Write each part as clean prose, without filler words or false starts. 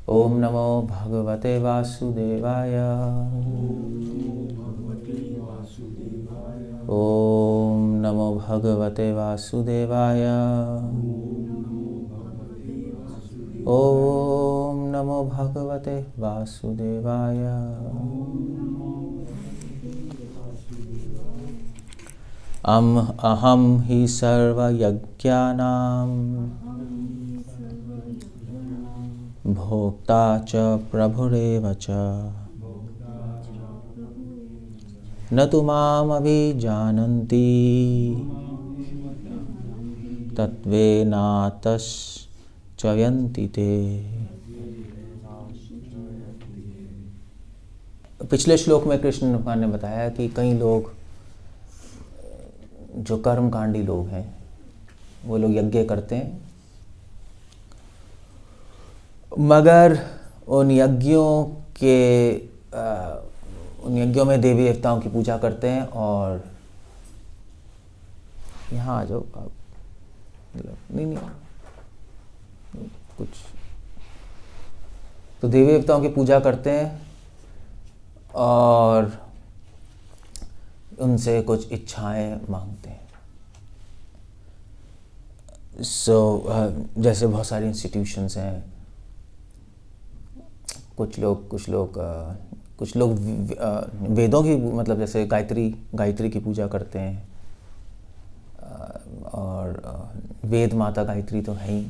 ओम नमो भगवते वासुदेवाय। ओम नमो भगवते वासुदेवाय। ओम नमो भगवते वासुदेवाय। अहम हि सर्वयज्ञानां भोक्ता च प्रभुरेव च। न तु माम् अभिजानन्ति तत्त्वेनातश्चयन्ति ते। पिछले श्लोक में कृष्ण भगवान ने बताया कि कई लोग जो कर्मकांडी लोग हैं वो लोग यज्ञ करते हैं, मगर उन यज्ञों में देवी देवताओं की पूजा करते हैं। और यहाँ आ जाओ आप, नहीं कुछ तो देवी देवताओं की पूजा करते हैं और उनसे कुछ इच्छाएं मांगते हैं। जैसे बहुत सारी इंस्टीट्यूशंस हैं, कुछ लोग वेदों की मतलब जैसे गायत्री की पूजा करते हैं। और वेद माता गायत्री तो है ही।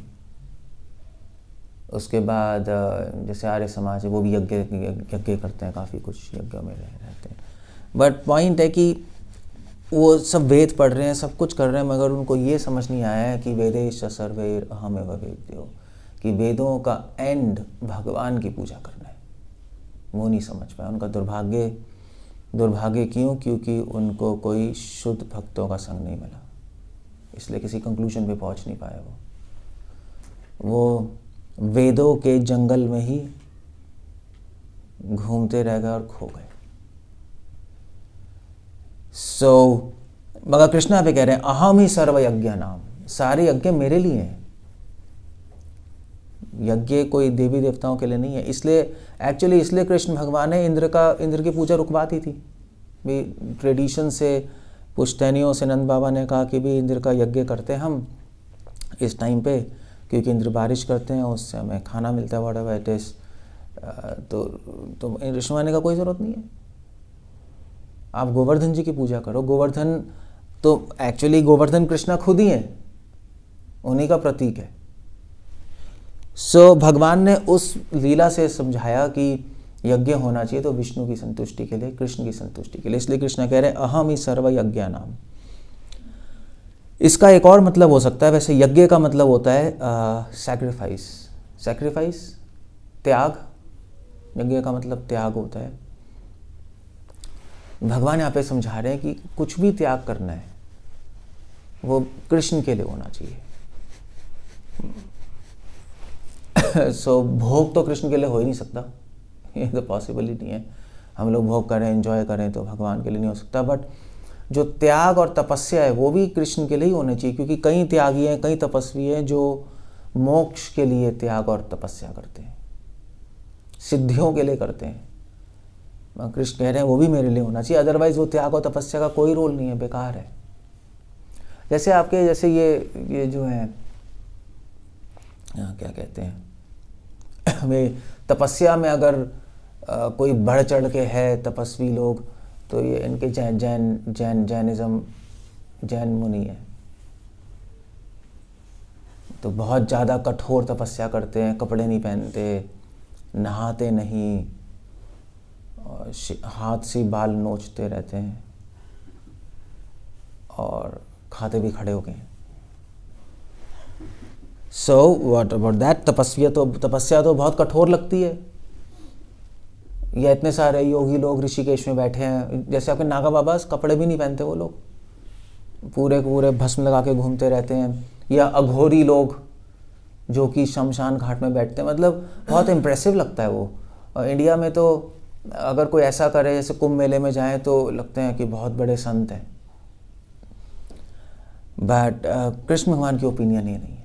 उसके बाद जैसे आर्य समाज है वो भी यज्ञ करते हैं, काफ़ी कुछ यज्ञों में रहते हैं। बट पॉइंट है कि वो सब वेद पढ़ रहे हैं, सब कुछ कर रहे हैं, मगर उनको ये समझ नहीं आया है कि वेदेश सर्वैर अहमेव वेद्यो, कि वेदों का एंड भगवान की पूजा करना है। वो नहीं समझ पाया। उनका दुर्भाग्य क्यों? क्योंकि उनको कोई शुद्ध भक्तों का संग नहीं मिला, इसलिए किसी कंक्लूजन पे पहुंच नहीं पाए। वो वेदों के जंगल में ही घूमते रह गए और खो गए। मगर कृष्णा पे कह रहे हैं अहम ही सर्व यज्ञ नाम, सारे यज्ञ मेरे लिए हैं। यज्ञ कोई देवी देवताओं के लिए नहीं है। इसलिए कृष्ण भगवान ने इंद्र की पूजा रुकवा दी थी। भी ट्रेडिशन से, पुश्तैनियों से नंद बाबा ने कहा कि भी इंद्र का यज्ञ करते हैं हम इस टाइम पे, क्योंकि इंद्र बारिश करते हैं, उससे हमें खाना मिलता है, व्हाटएवर इट इज। तो ऋषि ने का कोई ज़रूरत नहीं है, आप गोवर्धन जी की पूजा करो। गोवर्धन तो एक्चुअली गोवर्धन कृष्णा खुद ही हैं, उन्हीं का प्रतीक है। भगवान ने उस लीला से समझाया कि यज्ञ होना चाहिए तो विष्णु की संतुष्टि के लिए, कृष्ण की संतुष्टि के लिए। इसलिए कृष्ण कह रहे हैं अहम ही सर्व यज्ञ नाम। इसका एक और मतलब हो सकता है, वैसे यज्ञ का मतलब होता है सैक्रिफाइस, त्याग। यज्ञ का मतलब त्याग होता है। भगवान यहाँ पे समझा रहे हैं कि कुछ भी त्याग करना है वो कृष्ण के लिए होना चाहिए। भोग तो कृष्ण के लिए हो ही नहीं सकता, ये तो पॉसिबल ही नहीं है। हम लोग भोग करें, एंजॉय करें तो भगवान के लिए नहीं हो सकता। बट जो त्याग और तपस्या है वो भी कृष्ण के लिए ही होने चाहिए, क्योंकि कई त्यागी हैं, कई तपस्वी हैं जो मोक्ष के लिए त्याग और तपस्या करते हैं, सिद्धियों के लिए करते हैं। कृष्ण कह रहे हैं वो भी मेरे लिए होना चाहिए, अदरवाइज वो त्याग और तपस्या का कोई रोल नहीं है, बेकार है। जैसे ये जो है क्या कहते हैं, हमें तपस्या में अगर कोई बढ़ चढ़ के है तपस्वी लोग, तो ये इनके जैन मुनि है, तो बहुत ज़्यादा कठोर तपस्या करते हैं, कपड़े नहीं पहनते, नहाते नहीं, और हाथ से बाल नोचते रहते हैं और खाते भी खड़े होके। What about that? तपस्या तो बहुत कठोर लगती है। या इतने सारे योगी लोग ऋषिकेश में बैठे हैं, जैसे आपके नागा बाबा, कपड़े भी नहीं पहनते वो लोग, पूरे भस्म लगा के घूमते रहते हैं। या अघोरी लोग जो कि शमशान घाट में बैठते हैं, मतलब बहुत इम्प्रेसिव लगता है वो। और इंडिया में तो अगर कोई ऐसा करे, जैसे कुंभ मेले में जाएं, तो लगते हैं कि बहुत बड़े संत हैं। बट कृष्ण भगवान की ओपिनियन ये नहीं है।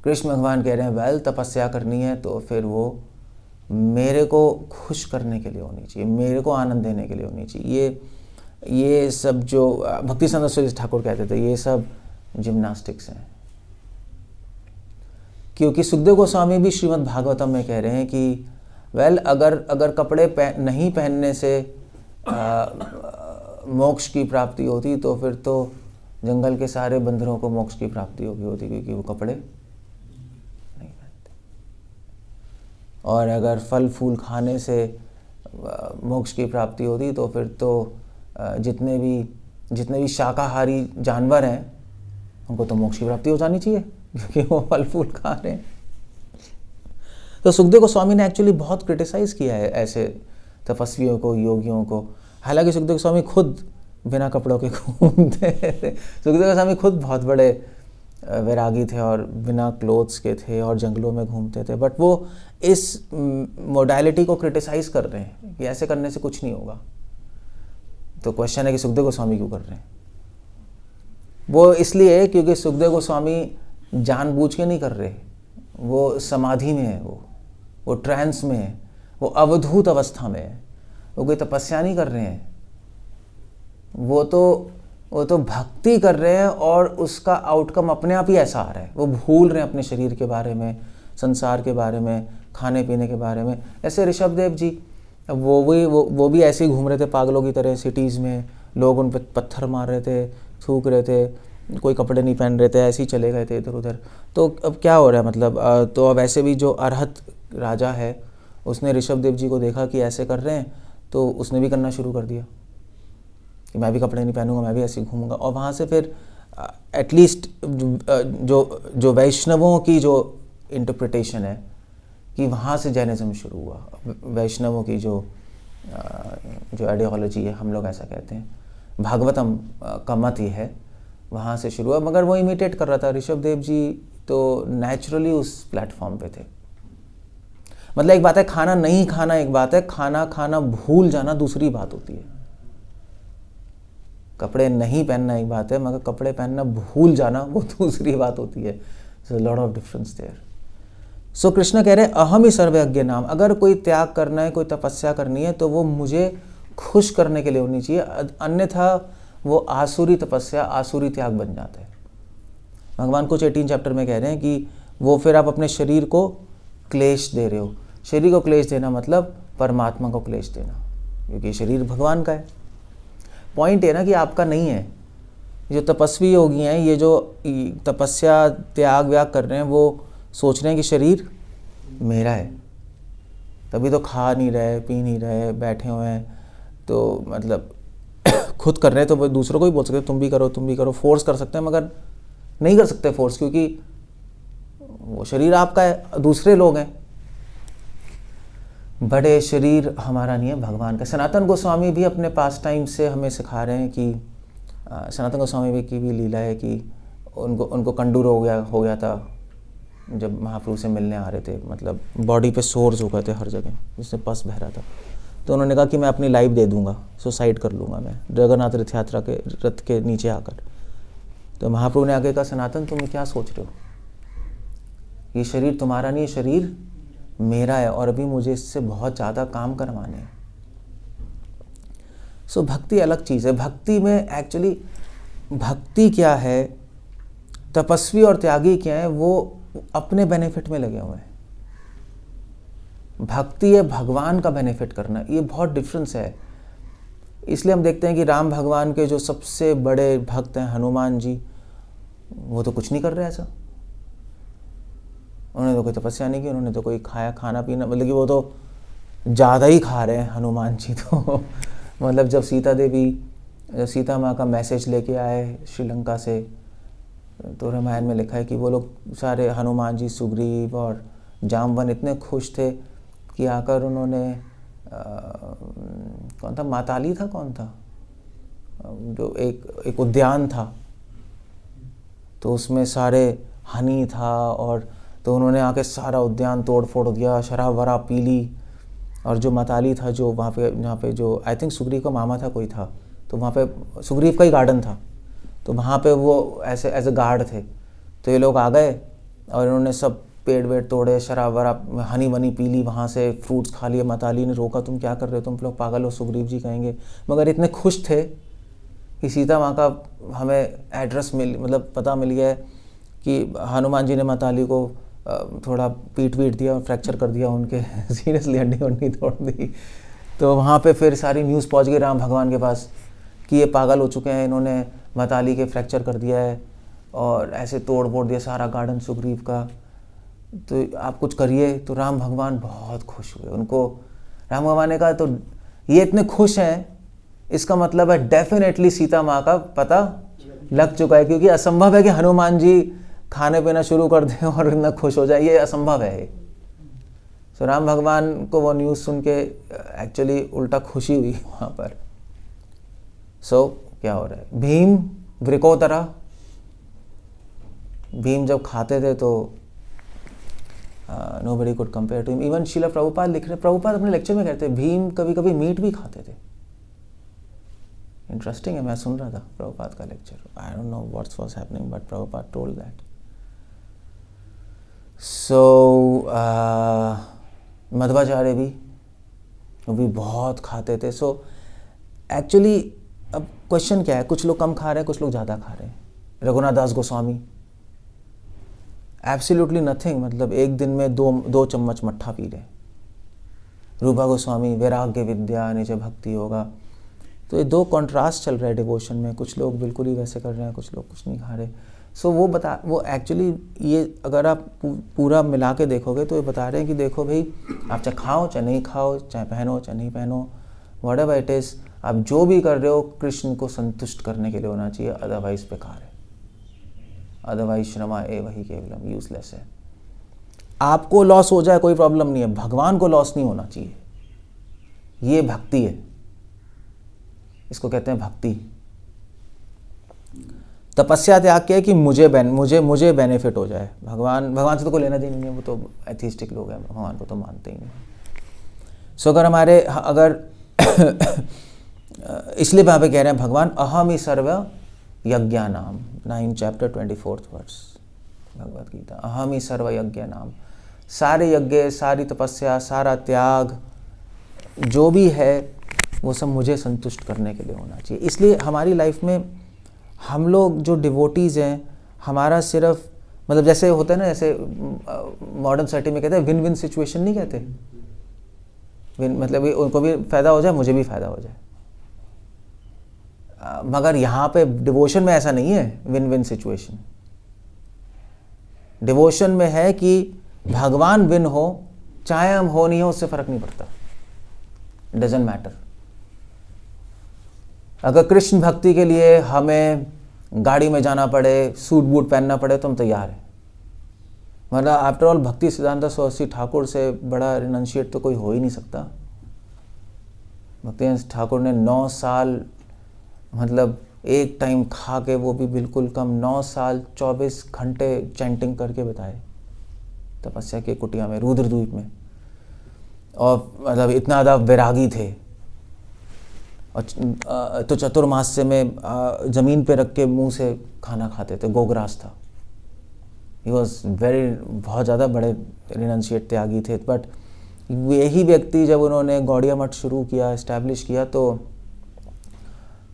कृष्ण भगवान कह रहे हैं वेल तपस्या करनी है तो फिर वो मेरे को खुश करने के लिए होनी चाहिए, मेरे को आनंद देने के लिए होनी चाहिए। ये सब जो भक्ति संत ठाकुर कहते थे ये सब जिम्नास्टिक्स हैं। क्योंकि सुखदेव गोस्वामी भी श्रीमद् भागवतम में कह रहे हैं कि वेल अगर कपड़े नहीं पहनने से मोक्ष की प्राप्ति होती तो फिर तो जंगल के सारे बंदरों को मोक्ष की प्राप्ति होती क्योंकि वो कपड़े नहीं पहनते। और अगर फल फूल खाने से मोक्ष की प्राप्ति होती तो फिर तो जितने भी शाकाहारी जानवर हैं उनको तो मोक्ष की प्राप्ति हो जानी चाहिए क्योंकि वो फल फूल खा रहे हैं। तो सुखदेव गोस्वामी ने एक्चुअली बहुत क्रिटिसाइज किया है ऐसे तपस्वियों को, योगियों को। हालांकि सुखदेव गोस्वामी खुद बिना कपड़ों के घूमते थे। सुखदेव गोस्वामी खुद बहुत बड़े वैरागी थे और बिना क्लोथ्स के थे और जंगलों में घूमते थे, बट वो इस मोडालिटी को क्रिटिसाइज कर रहे हैं कि ऐसे करने से कुछ नहीं होगा। तो क्वेश्चन है कि सुखदेव गोस्वामी क्यों कर रहे हैं? वो इसलिए क्योंकि सुखदेव गोस्वामी जानबूझ के नहीं कर रहे, वो समाधि में है, वो ट्रांस में है, वो अवधूत अवस्था में है, वो कोई तपस्या नहीं कर रहे हैं। वो तो भक्ति कर रहे हैं और उसका आउटकम अपने आप ही ऐसा आ रहा है। वो भूल रहे हैं अपने शरीर के बारे में, संसार के बारे में, खाने पीने के बारे में। ऐसे ऋषभदेव जी वो भी ऐसे ही घूम रहे थे पागलों की तरह सिटीज़ में। लोग उन पर पत्थर मार रहे थे, थूक रहे थे, कोई कपड़े नहीं पहन रहे थे, ऐसे ही चले गए थे इधर उधर। तो अब क्या हो रहा है मतलब? तो अब ऐसे भी जो अरहत राजा है उसने ऋषभदेव जी को देखा कि ऐसे कर रहे हैं तो उसने भी करना शुरू कर दिया कि मैं भी कपड़े नहीं पहनूंगा, मैं भी ऐसे घूमूंगा। और वहाँ से फिर एटलीस्ट जो वैष्णवों की जो इंटरप्रिटेशन है कि वहाँ से जैनिज्म शुरू हुआ। वैष्णवों की जो आइडियोलॉजी है, हम लोग ऐसा कहते हैं, भागवतम का मत ही है, वहाँ से शुरू हुआ। मगर वो इमिटेट कर रहा था। ऋषभदेव जी तो नेचुरली उस प्लेटफॉर्म पे थे। मतलब एक बात है खाना नहीं खाना, एक बात है खाना खाना भूल जाना दूसरी बात होती है। कपड़े नहीं पहनना एक बात है, मगर कपड़े पहनना भूल जाना वो दूसरी बात होती है। So lot of difference there. So Krishna कह रहे हैं अहम ही सर्वज्ञ नाम। अगर कोई त्याग करना है, कोई तपस्या करनी है तो वो मुझे खुश करने के लिए होनी चाहिए, अन्यथा वो आसुरी तपस्या, आसुरी त्याग बन जाता है। भगवान कुछ 18 चैप्टर में कह रहे हैं कि वो फिर आप अपने शरीर को क्लेश दे रहे हो। शरीर को क्लेश देना मतलब परमात्मा को क्लेश देना, क्योंकि शरीर भगवान का है। पॉइंट है ना कि आपका नहीं है। जो तपस्वी योगी हैं, ये जो तपस्या त्याग व्याग कर रहे हैं, वो सोच रहे हैं कि शरीर मेरा है, तभी तो खा नहीं रहे, पी नहीं रहे, बैठे हुए हैं। तो मतलब खुद कर रहे हैं तो वो दूसरों को ही बोल सकते तुम भी करो, फोर्स कर सकते हैं, मगर नहीं कर सकते फोर्स, क्योंकि वो शरीर आपका है, दूसरे लोग हैं। बड़े शरीर हमारा नहीं है, भगवान का। सनातन गोस्वामी भी अपने पास टाइम से हमें सिखा रहे हैं कि सनातन गोस्वामी की भी लीला है कि उनको कंडूर हो गया था जब महाप्रभु से मिलने आ रहे थे। मतलब बॉडी पे सोर्स हो गए थे हर जगह, जिससे पस बह रहा था। तो उन्होंने कहा कि मैं अपनी लाइफ दे दूंगा, सुसाइड कर लूँगा मैं जगन्नाथ रथ यात्रा के रथ के नीचे आकर। तो महाप्रभु ने आगे कहा सनातन तुम क्या सोच रहे हो? ये शरीर तुम्हारा नहीं है, शरीर मेरा है और अभी मुझे इससे बहुत ज़्यादा काम करवाने हैं। सो भक्ति अलग चीज़ है। भक्ति में एक्चुअली भक्ति क्या है, तपस्वी और त्यागी क्या है, वो अपने बेनिफिट में लगे हुए हैं। भक्ति है भगवान का बेनिफिट करना, ये बहुत डिफरेंस है। इसलिए हम देखते हैं कि राम भगवान के जो सबसे बड़े भक्त हैं हनुमान जी, वो तो कुछ नहीं कर रहे ऐसा। उन्होंने तो कोई तपस्या नहीं की, उन्होंने तो कोई खाना पीना, मतलब कि वो तो ज़्यादा ही खा रहे हैं हनुमान जी तो मतलब जब सीता माँ का मैसेज लेके आए श्रीलंका से, तो रामायण में लिखा है कि वो लोग सारे हनुमान जी, सुग्रीव और जामवन इतने खुश थे कि आकर उन्होंने कौन था, माताली था, कौन था, जो एक उद्यान था, तो उसमें सारे हनी था, और तो उन्होंने आके सारा उद्यान तोड़ फोड़ दिया, शराब वराब पी ली। और जो माताली था, जो जहाँ पे जो आई थिंक सुग्रीव का मामा था कोई था, तो वहाँ पे सुग्रीव का ही गार्डन था, तो वहाँ पे वो ऐसे एज ए गार्ड थे। तो ये लोग आ गए और इन्होंने सब पेड़ वेड़ तोड़े, शराब वराब हनी वनी पी ली, वहाँ से फ्रूट्स खा लिए। माताली ने रोका, तुम क्या कर रहे हो, तुम लोग पागल हो, सुग्रीव जी कहेंगे। मगर इतने खुश थे कि सीता माँ का हमें एड्रेस मतलब पता मिल गया है कि हनुमान जी ने माताली को थोड़ा पीट दिया, फ्रैक्चर कर दिया उनके सीरियसली हड्डी वड्डी तोड़ दी। तो वहाँ पे फिर सारी न्यूज़ पहुँच गई राम भगवान के पास कि ये पागल हो चुके हैं, इन्होंने माताली के फ्रैक्चर कर दिया है और ऐसे तोड़ फोड़ दिया सारा गार्डन सुग्रीव का, तो आप कुछ करिए। तो राम भगवान बहुत खुश हुए। उनको राम भगवान ने कहा तो ये इतने खुश हैं, इसका मतलब है डेफिनेटली सीता माँ का पता लग चुका है, क्योंकि असंभव है कि हनुमान जी खाने पीना शुरू कर दें और इतना खुश हो जाए, ये असंभव है। सो राम भगवान को वो न्यूज़ सुन के एक्चुअली उल्टा खुशी हुई वहाँ पर। सो क्या हो रहा है, भीम वृकोदरा, भीम जब खाते थे तो nobody could compare to him। Even शिला प्रभुपाद लिख रहे, प्रभुपाद अपने लेक्चर में कहते हैं भीम कभी कभी मीट भी खाते थे। इंटरेस्टिंग है, मैं सुन रहा था प्रभुपाद का lecture, I don't know what's was happening but Prabhupada told that. So Madhvacharya भी, वो भी बहुत खाते थे। सो एक्चुअली अब क्वेश्चन क्या है, कुछ लोग कम खा रहे हैं, कुछ लोग ज़्यादा खा रहे हैं। रघुनाथ दास गोस्वामी एब्सोल्युटली नथिंग, मतलब एक दिन में दो चम्मच मट्ठा पी रहे। रूपा गोस्वामी वैराग्य विद्या निज भक्ति होगा। तो ये दो कॉन्ट्रास्ट चल रहे हैं डिवोशन में, कुछ लोग बिल्कुल ही वैसे कर रहे हैं, कुछ लोग कुछ नहीं खा रहे। सो वो एक्चुअली ये अगर आप पूरा मिला के देखोगे तो ये बता रहे हैं कि देखो भाई, आप चाहे खाओ चाहे नहीं खाओ, चाहे पहनो चाहे नहीं पहनो, व्हाटएवर इट इज़, आप जो भी कर रहे हो कृष्ण को संतुष्ट करने के लिए होना चाहिए, अदरवाइज बेकार है, अदरवाइज श्रमा एव ही केवलम, यूजलेस है। आपको लॉस हो जाए कोई प्रॉब्लम नहीं है, भगवान को लॉस नहीं होना चाहिए। ये भक्ति है, इसको कहते हैं भक्ति। तपस्या त्याग क्या है कि मुझे बेनिफिट हो जाए, भगवान से तो कोई लेना देना नहीं है, वो तो एथिस्टिक लोग हैं, भगवान को तो मानते ही नहीं। सो अगर इसलिए वहाँ पे कह रहे हैं भगवान, अहम ही सर्व यज्ञानाम, 9 चैप्टर 24 वर्स भगवत गीता, अहम ही सर्व यज्ञानाम, सारे यज्ञ, सारी तपस्या, सारा त्याग जो भी है वो सब मुझे संतुष्ट करने के लिए होना चाहिए। इसलिए हमारी लाइफ में हम लोग जो डिवोटीज़ हैं, हमारा सिर्फ मतलब जैसे होता है ना, जैसे मॉडर्न सोसाइटी में कहते हैं विन विन सिचुएशन नहीं कहते, विन मतलब उनको भी फ़ायदा हो जाए, मुझे भी फ़ायदा हो जाए। मगर यहाँ पे डिवोशन में ऐसा नहीं है विन विन सिचुएशन। डिवोशन में है कि भगवान विन हो, चाहे हम हो नहीं हो, उससे फ़र्क नहीं पड़ता, डजंट मैटर। अगर कृष्ण भक्ति के लिए हमें गाड़ी में जाना पड़े, सूट बूट पहनना पड़े, तो हम तैयार हैं। मतलब आफ्टर ऑल भक्ति सिद्धांत सरस्वती ठाकुर से बड़ा रिनंशिएट तो कोई हो ही नहीं सकता। भक्ति ठाकुर ने 9 साल मतलब एक टाइम खा के, वो भी बिल्कुल कम, 9 साल 24 घंटे चैंटिंग करके बिताए तपस्या के कुटिया में, रुद्रद्वीप में। और मतलब इतना ज़्यादा वैरागी थे। और तो चतुर्मास्य में ज़मीन पे रख के मुंह से खाना खाते थे, गोग्रास था। ही वॉज बहुत ज़्यादा बड़े रिनंशिएट त्यागी थे। बट यही व्यक्ति जब उन्होंने गौड़िया मठ शुरू किया, इस्टेब्लिश किया, तो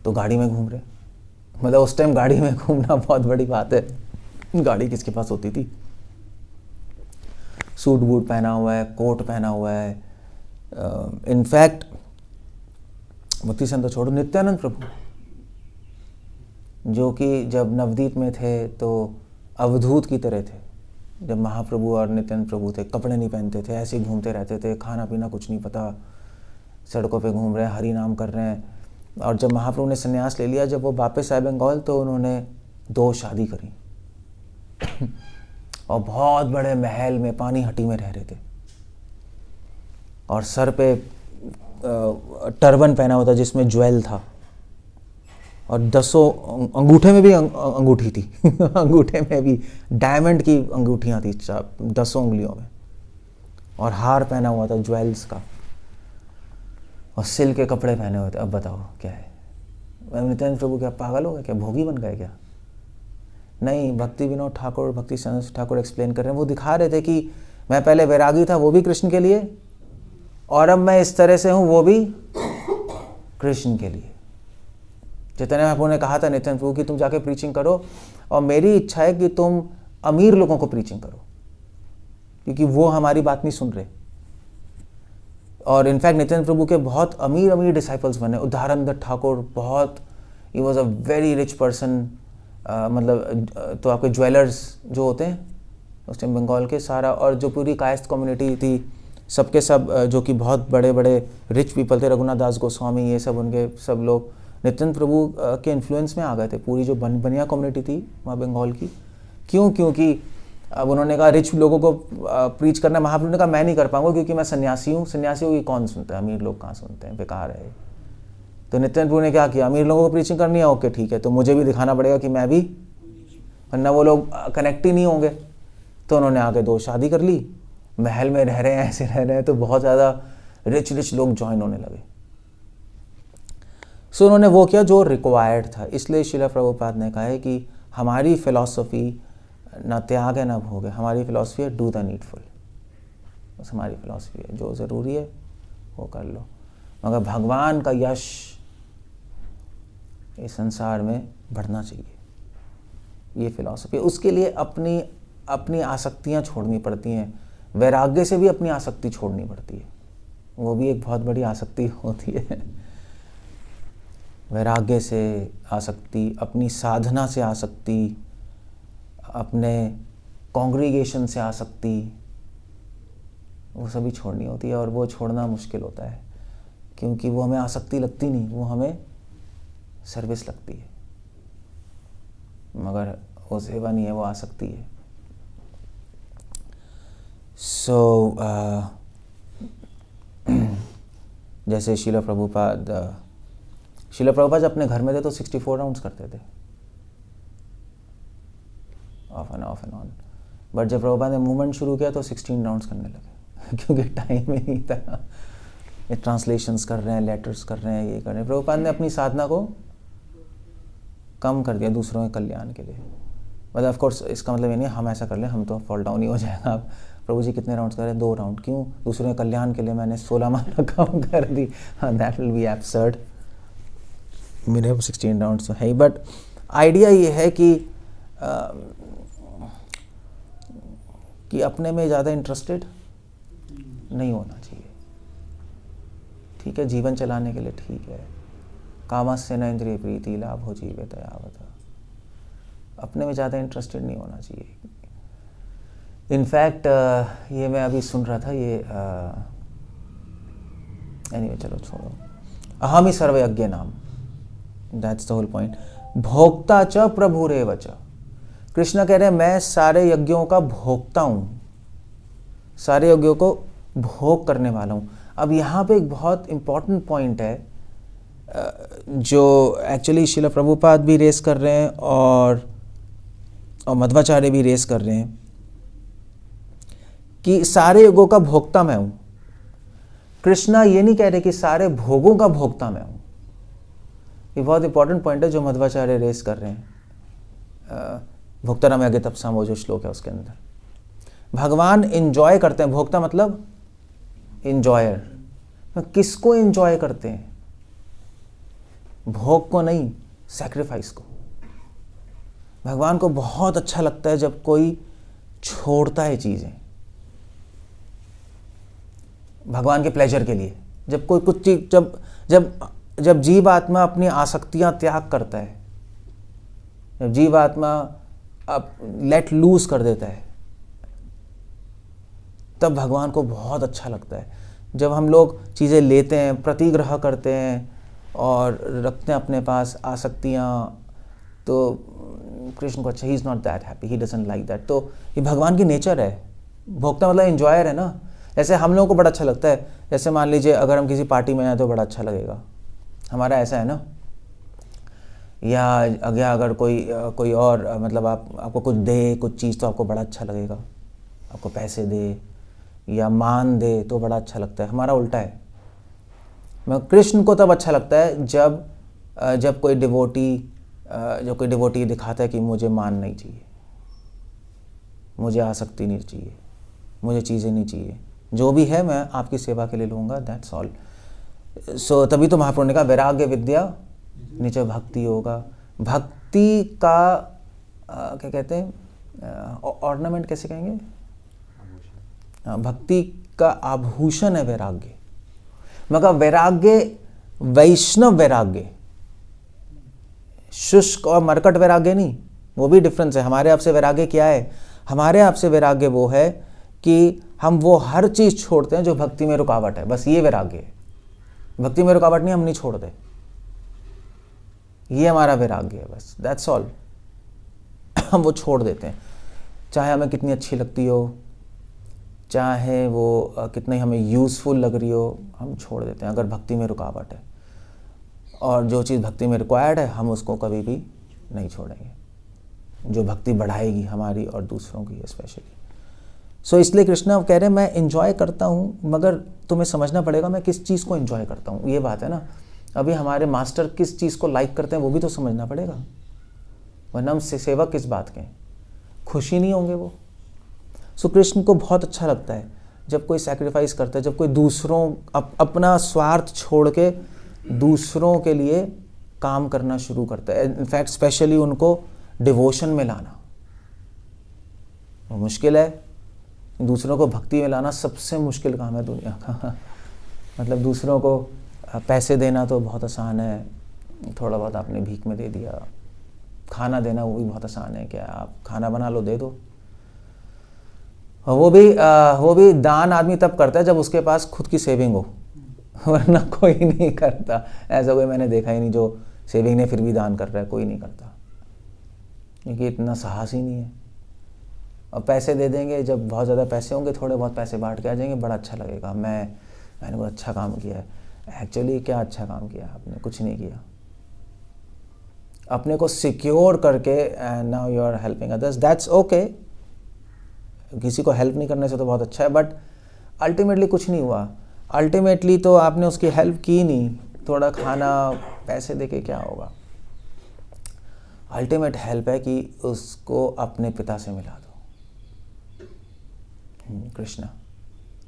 गाड़ी में घूम रहे। मतलब उस टाइम गाड़ी में घूमना बहुत बड़ी बात है। गाड़ी किसके पास होती थी? सूट बूट पहना हुआ है, कोट पहना हुआ है। इनफैक्ट भक्ति संत तो छोड़ो, नित्यानंद प्रभु जो कि जब नवदीप में थे तो अवधूत की तरह थे। जब महाप्रभु और नित्यानंद प्रभु थे, कपड़े नहीं पहनते थे, ऐसे ही घूमते रहते थे, खाना पीना कुछ नहीं पता, सड़कों पे घूम रहे हैं, हरि नाम कर रहे हैं। और जब महाप्रभु ने संन्यास ले लिया, जब वो वापस आए बंगाल, तो उन्होंने 2 शादी करी और बहुत बड़े महल में पानी हटी में रह रहे थे। और सर पे टर्बन पहना हुआ था जिसमें ज्वेल था, और 10 अंगूठे में भी अंगूठी थी अंगूठे में भी डायमंड की अंगूठियाँ थी 10 उंगलियों में, और हार पहना हुआ था ज्वेल्स का, और सिल्क के कपड़े पहने हुए थे। अब बताओ क्या है? नित्यानंद प्रभु क्या पागल हो गए क्या? भोगी बन गए क्या? नहीं, भक्ति विनोद ठाकुर, भक्ति सरस्वती ठाकुर एक्सप्लेन कर रहे हैं, वो दिखा रहे थे कि मैं पहले वैरागी था, वो भी कृष्ण के लिए, और अब मैं इस तरह से हूँ, वो भी कृष्ण के लिए। चैतन्य महाप्रभु ने कहा था नित्यानंद प्रभु कि तुम जाके प्रीचिंग करो, और मेरी इच्छा है कि तुम अमीर लोगों को प्रीचिंग करो, क्योंकि वो हमारी बात नहीं सुन रहे। और इनफैक्ट नित्यानंद प्रभु के बहुत अमीर अमीर डिसाइपल्स बने। उदाहरण दत्त ठाकुर, बहुत he was a very rich person, मतलब तो आपके ज्वेलर्स जो होते हैं उस टाइम बंगाल के सारा, और जो पूरी कायस्थ कम्युनिटी थी, सबके सब जो कि बहुत बड़े बड़े रिच पीपल थे, रघुनाथ दास गोस्वामी, ये सब, उनके सब लोग नित्यानंद प्रभु के इन्फ्लुएंस में आ गए थे। पूरी जो बनिया कम्युनिटी थी वहाँ बंगाल की, क्यों? क्योंकि अब उन्होंने कहा रिच लोगों को प्रीच करना। महाप्रभु ने कहा मैं नहीं कर पाऊंगा, क्योंकि मैं सन्यासी हूँ, सन्यासियों की कौन सुनता है, अमीर लोग कहाँ सुनते हैं, बेकार है। तो नित्यानंद प्रभु ने क्या किया, अमीर लोगों को प्रीचिंग करनी है, ओके ठीक है, तो मुझे भी दिखाना पड़ेगा कि मैं भी, वरना वो लोग कनेक्ट ही नहीं होंगे। तो उन्होंने आगे 2 शादी कर ली, महल में रह रहे हैं, ऐसे रह रहे हैं, तो बहुत ज़्यादा रिच लोग ज्वाइन होने लगे। सो उन्होंने वो किया जो रिक्वायर्ड था। इसलिए श्रील प्रभुपाद ने कहा है कि हमारी फिलॉसफी ना त्याग है ना भोग है, हमारी फिलॉसफी है डू द नीडफुल। बस हमारी फिलॉसफी है, जो ज़रूरी है वो कर लो, मगर भगवान का यश इस संसार में बढ़ना चाहिए, ये फिलॉसफी। उसके लिए अपनी अपनी आसक्तियाँ छोड़नी पड़ती हैं, वैराग्य से भी अपनी आसक्ति छोड़नी पड़ती है, वो भी एक बहुत बड़ी आसक्ति होती है। वैराग्य से आसक्ति, अपनी साधना से आसक्ति, अपने कॉन्ग्रीगेशन से आसक्ति, वो सभी छोड़नी होती है। और वो छोड़ना मुश्किल होता है, क्योंकि वो हमें आसक्ति लगती नहीं, वो हमें सर्विस लगती है, मगर वो सेवा नहीं है, वो आसक्ति है। सो जैसे श्रील प्रभुपाद जब अपने घर में थे तो 64 राउंड्स करते थे, ऑफ एंड ऑन। बट जब प्रभुपाद ने मूवमेंट शुरू किया तो 16 राउंड्स करने लगे, क्योंकि टाइम ही नहीं था। ये ट्रांसलेशंस कर रहे हैं, लेटर्स कर रहे हैं, ये कर रहे हैं। प्रभुपाद ने अपनी साधना को कम कर दिया दूसरों के कल्याण के लिए। मतलब ऑफ कोर्स इसका मतलब ये नहीं हम ऐसा कर लें हम तो फॉल डाउन ही हो जाएगा। आप प्रभु जी कितने राउंड्स कर रहे हैं? 2 राउंड। क्यों? दूसरों के कल्याण के लिए मैंने 16 माला कम कर दी। That will be absurd. मेरे 16 राउंड्स तो है ही, बट आइडिया ये है कि अपने में ज़्यादा इंटरेस्टेड नहीं होना चाहिए। ठीक है, जीवन चलाने के लिए ठीक है, कामस्य न इंद्रिय प्रीति लाभो जीवित यावत्, अपने में ज़्यादा इंटरेस्टेड नहीं होना चाहिए। इनफैक्ट ये मैं अभी सुन रहा था, ये एनीवे चलो छोड़ो। अहम ही सर्वयज्ञ नाम, दैट्स द होल पॉइंट। भोक्ता च प्रभुरेव च, कृष्ण कह रहे हैं मैं सारे यज्ञों का भोक्ता हूँ, सारे यज्ञों को भोग करने वाला हूँ। अब यहाँ पे एक बहुत इम्पॉर्टेंट पॉइंट है जो एक्चुअली श्रील प्रभुपाद भी रेस कर रहे हैं और मध्वाचार्य भी रेस कर रहे हैं कि सारे यज्ञों का भोक्ता मैं हूँ। कृष्णा ये नहीं कह रहे कि सारे भोगों का भोक्ता मैं हूँ। ये बहुत इंपॉर्टेंट पॉइंट है जो मध्वाचार्य रेस कर रहे हैं। भोक्ताराम यज्ञ तपसा वो जो श्लोक है उसके अंदर भगवान इंजॉय करते हैं। भोक्ता मतलब इंजॉयर। किसको इंजॉय करते हैं? भोग को नहीं, सैक्रिफाइस को। भगवान को बहुत अच्छा लगता है जब कोई छोड़ता है चीजें भगवान के प्लेजर के लिए। जब कोई कुछ चीज जब जीव आत्मा अपनी आसक्तियां त्याग करता है, जब जीव आत्मा अब लेट लूज कर देता है, तब भगवान को बहुत अच्छा लगता है। जब हम लोग चीज़ें लेते हैं, प्रतिग्रह करते हैं और रखते हैं अपने पास आसक्तियाँ, तो कृष्ण को अच्छा, he is not that happy, he doesn't like that. तो ये भगवान की नेचर है। भोक्ता मतलब एंजॉयर है ना। जैसे हम लोगों को बड़ा अच्छा लगता है, जैसे मान लीजिए अगर हम किसी पार्टी में जाए तो बड़ा अच्छा लगेगा, हमारा ऐसा है ना। या अगर कोई और मतलब आपको कुछ दे कुछ चीज़ तो आपको बड़ा अच्छा लगेगा, आपको पैसे दे या मान दे तो बड़ा अच्छा लगता है। हमारा उल्टा है। कृष्ण को तब अच्छा लगता है जब कोई डिवोटी जो कोई डिवोटी दिखाता है कि मुझे मान नहीं चाहिए, मुझे आसक्ति नहीं चाहिए, मुझे चीज़ें नहीं चाहिए, जो भी है मैं आपकी सेवा के लिए लूँगा, दैट्स ऑल। सो तभी तो महाप्रभु ने कहा वैराग्य विद्या नीचे भक्ति होगा। भक्ति का क्या कहते हैं, ऑर्नामेंट कैसे कहेंगे, भक्ति का आभूषण है वैराग्य। मगर वैराग्य वैष्णव वैराग्य, शुष्क और मरकट वैराग्य नहीं, वो भी डिफरेंस है। हमारे आपसे वैराग्य क्या है, हमारे आपसे वैराग्य वो है कि हम वो हर चीज़ छोड़ते हैं जो भक्ति में रुकावट है, बस ये वैराग्य है। भक्ति में रुकावट नहीं, हम नहीं छोड़ते, ये हमारा वैराग्य है, बस दैट्स ऑल। हम वो छोड़ देते हैं, चाहे हमें कितनी अच्छी लगती हो, चाहे वो कितनी हमें यूज़फुल लग रही हो, हम छोड़ देते हैं अगर भक्ति में रुकावट है। और जो चीज़ भक्ति में रिक्वायर्ड है हम उसको कभी भी नहीं छोड़ेंगे, जो भक्ति बढ़ाएगी हमारी और दूसरों की स्पेशली। सो इसलिए कृष्णा कह रहे हैं मैं इन्जॉय करता हूँ, मगर तुम्हें समझना पड़ेगा मैं किस चीज़ को इन्जॉय करता हूँ। ये बात है ना, अभी हमारे मास्टर किस चीज़ को लाइक करते हैं वो भी तो समझना पड़ेगा, वरना हम सेवक किस बात के हैं, खुशी नहीं होंगे वो। सो कृष्ण को बहुत अच्छा लगता है जब कोई सैक्रिफाइस करता है, जब कोई दूसरों अपना स्वार्थ छोड़ के दूसरों के लिए काम करना शुरू करता है। इनफैक्ट स्पेशली उनको डिवोशन में लाना वो मुश्किल है। दूसरों को भक्ति में लाना सबसे मुश्किल काम है दुनिया का। मतलब दूसरों को पैसे देना तो बहुत आसान है, थोड़ा बहुत आपने भीख में दे दिया। खाना देना वो भी बहुत आसान है, क्या आप खाना बना लो दे दो। वो भी दान आदमी तब करता है जब उसके पास खुद की सेविंग हो, वरना कोई नहीं करता। ऐसा कोई मैंने देखा ही नहीं जो सेविंग ने फिर भी दान कर रहा है, कोई नहीं करता, क्योंकि इतना साहस ही नहीं है। और पैसे दे देंगे, जब बहुत ज़्यादा पैसे होंगे थोड़े बहुत पैसे बांट के आ जाएंगे, बड़ा अच्छा लगेगा, मैंने बहुत अच्छा काम किया है। एक्चुअली क्या अच्छा काम किया आपने, कुछ नहीं किया। अपने को सिक्योर करके and now you are helping others, that's okay. किसी को हेल्प नहीं करने से तो बहुत अच्छा है, बट अल्टीमेटली कुछ नहीं हुआ। अल्टीमेटली तो आपने उसकी हेल्प की नहीं, थोड़ा खाना पैसे देके क्या होगा। अल्टीमेट हेल्प है कि उसको अपने पिता से मिला दो, कृष्णा,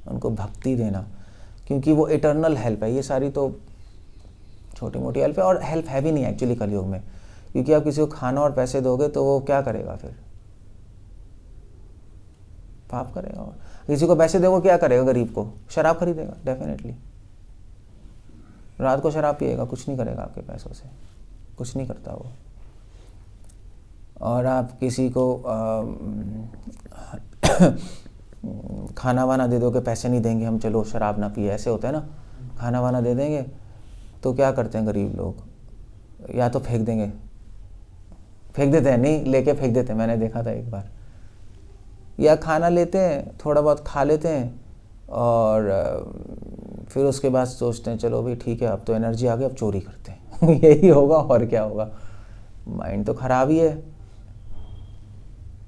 उनको भक्ति देना, क्योंकि वो इटर्नल हेल्प है। ये सारी तो छोटी मोटी हेल्प है, और हेल्प है भी नहीं एक्चुअली कलयुग में, क्योंकि आप किसी को खाना और पैसे दोगे तो वो क्या करेगा, फिर पाप करेगा। और किसी को पैसे दोगे क्या करेगा, गरीब को शराब खरीदेगा डेफिनेटली, रात को शराब पिएगा, कुछ नहीं करेगा आपके पैसों से, कुछ नहीं करता वो। और आप किसी को खाना वाना दे दो कि पैसे नहीं देंगे हम, चलो शराब ना पिए, ऐसे होता है ना। खाना वाना दे देंगे तो क्या करते हैं गरीब लोग, या तो फेंक देंगे, फेंक देते हैं, नहीं लेके फेंक देते हैं, मैंने देखा था एक बार। या खाना लेते हैं, थोड़ा बहुत खा लेते हैं, और फिर उसके बाद सोचते हैं चलो भाई ठीक है अब तो एनर्जी आ गई, अब चोरी करते हैं। यही होगा और क्या होगा, माइंड तो खराब ही है।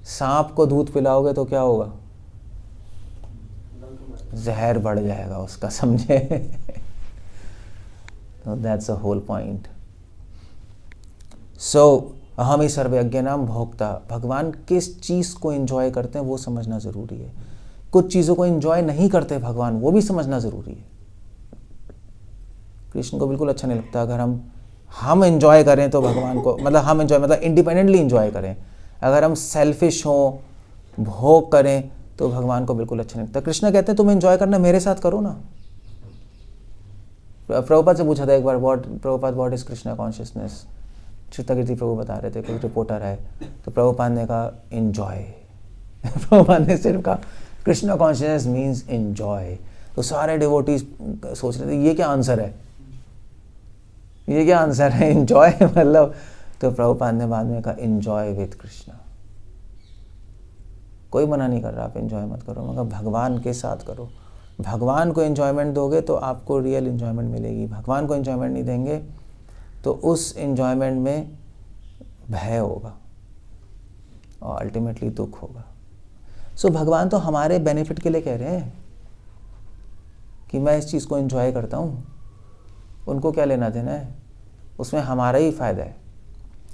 सांप को दूध पिलाओगे तो क्या होगा, जहर बढ़ जाएगा उसका, समझे। That's a whole point. So अहम ही सर्वज्ञ नाम भोक्ता, भगवान किस चीज़ को एंजॉय करते हैं वो समझना ज़रूरी है। कुछ चीज़ों को एंजॉय नहीं करते भगवान, वो भी समझना ज़रूरी है। कृष्ण को बिल्कुल अच्छा नहीं लगता अगर हम एंजॉय करें तो भगवान को, मतलब हम एंजॉय मतलब इंडिपेंडेंटली एंजॉय करें। अगर हम सेल्फिश हों, भोग करें, तो भगवान को बिल्कुल अच्छा नहीं लगता। कृष्ण कहते हैं तुम एंजॉय करना मेरे साथ करो ना। प्रभुपाद से पूछा था एक बार, Prabhupada what is Krishna consciousness, Chittakirti Prabhu बता रहे थे, कोई रिपोर्टर आए तो प्रभुपाद ने कहा एंजॉय। प्रभुपाद ने सिर्फ कहा कृष्णा कॉन्शियसनेस मीन्स एंजॉय। तो सारे डिवोटीज सोच रहे थे ये क्या आंसर है, ये क्या आंसर है, एंजॉय मतलब। तो प्रभुपाद ने बाद में कहा एंजॉय विद कृष्णा। कोई मना नहीं कर रहा आप एंजॉय मत करो, मगर भगवान के साथ करो। भगवान को एंजॉयमेंट दोगे तो आपको रियल एंजॉयमेंट मिलेगी। भगवान को एंजॉयमेंट नहीं देंगे तो उस एंजॉयमेंट में भय होगा और अल्टीमेटली दुख होगा। सो भगवान तो हमारे बेनिफिट के लिए कह रहे हैं कि मैं इस चीज़ को एंजॉय करता हूँ, उनको क्या लेना देना है, उसमें हमारा ही फ़ायदा है।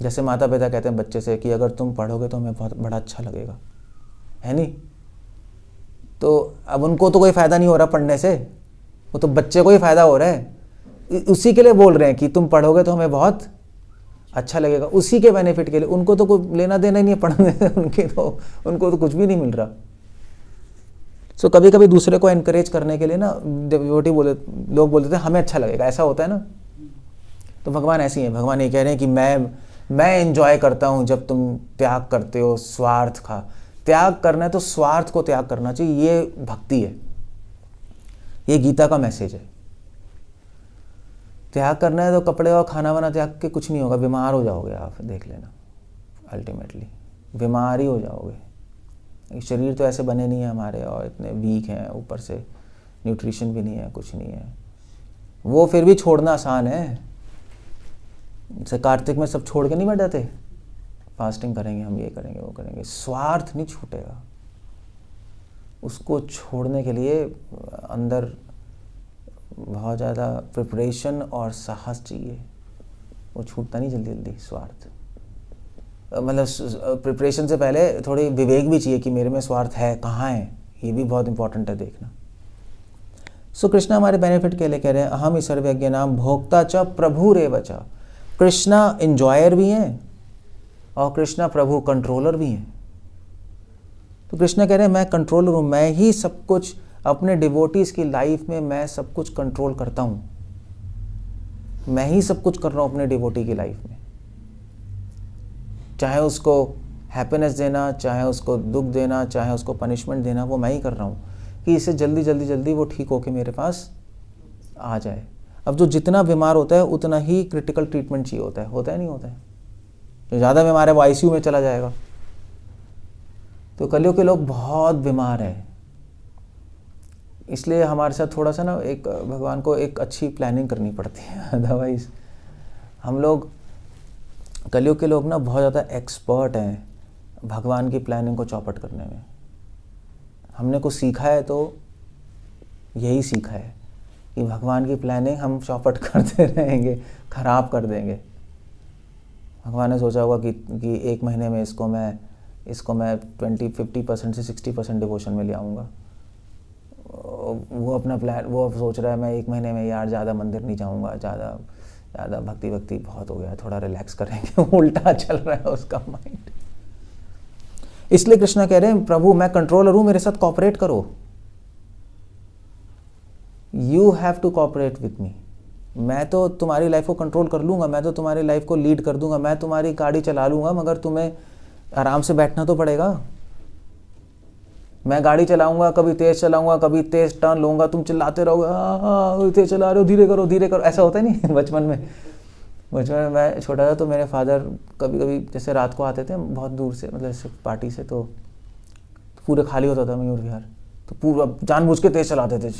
जैसे माता पिता कहते हैं बच्चे से कि अगर तुम पढ़ोगे तो हमें बहुत बड़ा अच्छा लगेगा, है नहीं? तो अब उनको तो कोई फ़ायदा नहीं हो रहा पढ़ने से, वो तो बच्चे को ही फ़ायदा हो रहा है। उसी के लिए बोल रहे हैं कि तुम पढ़ोगे तो हमें बहुत अच्छा लगेगा, उसी के बेनिफिट के लिए। उनको तो कोई लेना देना ही नहीं है पढ़ने से, उनको तो कुछ भी नहीं मिल रहा। सो कभी कभी दूसरे को एनकरेज करने के लिए ना डिवोटी लोग बोलते थे हमें अच्छा लगेगा, ऐसा होता है ना। तो भगवान ऐसे ही है, भगवान ये कह रहे हैं कि मैं एंजॉय करता हूँ जब तुम त्याग करते हो स्वार्थ का। त्याग करना है तो स्वार्थ को त्याग करना चाहिए, ये भक्ति है, ये गीता का मैसेज है। त्याग करना है तो कपड़े और खाना वाना त्याग के कुछ नहीं होगा, बीमार हो जाओगे आप, देख लेना, अल्टीमेटली बीमार ही हो जाओगे। शरीर तो ऐसे बने नहीं है हमारे, और इतने वीक हैं, ऊपर से न्यूट्रिशन भी नहीं है, कुछ नहीं है। वो फिर भी छोड़ना आसान है। जैसे कार्तिक में सब छोड़ के नहीं बैठ जाते, फास्टिंग करेंगे, हम ये करेंगे, वो करेंगे, स्वार्थ नहीं छूटेगा। उसको छोड़ने के लिए अंदर बहुत ज़्यादा प्रिपरेशन और साहस चाहिए, वो छूटता नहीं जल्दी जल्दी स्वार्थ। मतलब प्रिपरेशन से पहले थोड़ी विवेक भी चाहिए कि मेरे में स्वार्थ है, कहाँ है, ये भी बहुत इंपॉर्टेंट है देखना। सो कृष्णा हमारे बेनिफिट के लिए कह रहे हैं अहम ही सर्वज्ञ नाम भोक्ता च प्रभु रेव च। कृष्णा इंजॉयर भी हैं और कृष्णा प्रभु कंट्रोलर भी हैं। तो कृष्णा कह रहे हैं मैं कंट्रोलर हूँ, मैं ही सब कुछ अपने डिवोटीज की लाइफ में, मैं सब कुछ कंट्रोल करता हूँ, मैं ही सब कुछ कर रहा हूँ अपने डिवोटी की लाइफ में। चाहे उसको हैप्पीनेस देना, चाहे उसको दुख देना, चाहे उसको पनिशमेंट देना, वो मैं ही कर रहा हूँ कि इसे जल्दी जल्दी जल्दी वो ठीक होके मेरे पास आ जाए। अब जो जितना बीमार होता है उतना ही क्रिटिकल ट्रीटमेंट चाहिए होता है नहीं होता है? जो ज़्यादा बीमार है वो आईसीयू में चला जाएगा। तो कलियुग के लोग बहुत बीमार हैं, इसलिए हमारे साथ थोड़ा सा ना एक भगवान को एक अच्छी प्लानिंग करनी पड़ती है, अदरवाइज हम लोग कलियुग के लोग ना बहुत ज़्यादा एक्सपर्ट हैं भगवान की प्लानिंग को चौपट करने में। हमने कुछ सीखा है तो यही सीखा है कि भगवान की प्लानिंग हम चौपट करते रहेंगे, ख़राब कर देंगे। भगवान ने सोचा होगा कि एक महीने में इसको मैं 50% से 60% डिवोशन में ले आऊँगा। वो अपना प्लान, वो अब सोच रहा है मैं एक महीने में यार ज़्यादा मंदिर नहीं जाऊँगा, ज़्यादा भक्ति बहुत हो गया, थोड़ा रिलैक्स करेंगे। उल्टा चल रहा है उसका माइंड। इसलिए कृष्णा कह रहे हैं प्रभु मैं कंट्रोलर हूँ, मेरे साथ कॉपरेट करो। You have to cooperate with me. मैं तो तुम्हारी लाइफ को कंट्रोल कर लूँगा, मैं तो तुम्हारी लाइफ को लीड कर दूंगा, मैं तुम्हारी गाड़ी चला लूँगा, मगर तुम्हें आराम से बैठना तो पड़ेगा। मैं गाड़ी चलाऊंगा, कभी तेज चलाऊंगा, कभी तेज टर्न लूँगा, तुम चिल्लाते रहोगे तेज चला रहे हो, धीरे करो, ऐसा होता है नहीं? बचपन में मैं छोटा था तो मेरे फादर कभी कभी जैसे रात को आते थे बहुत दूर से, मतलब जैसे पार्टी से, तो पूरे खाली होता था मयूर विहार, तो पूरा जानबूझ के तेज चलाते थे,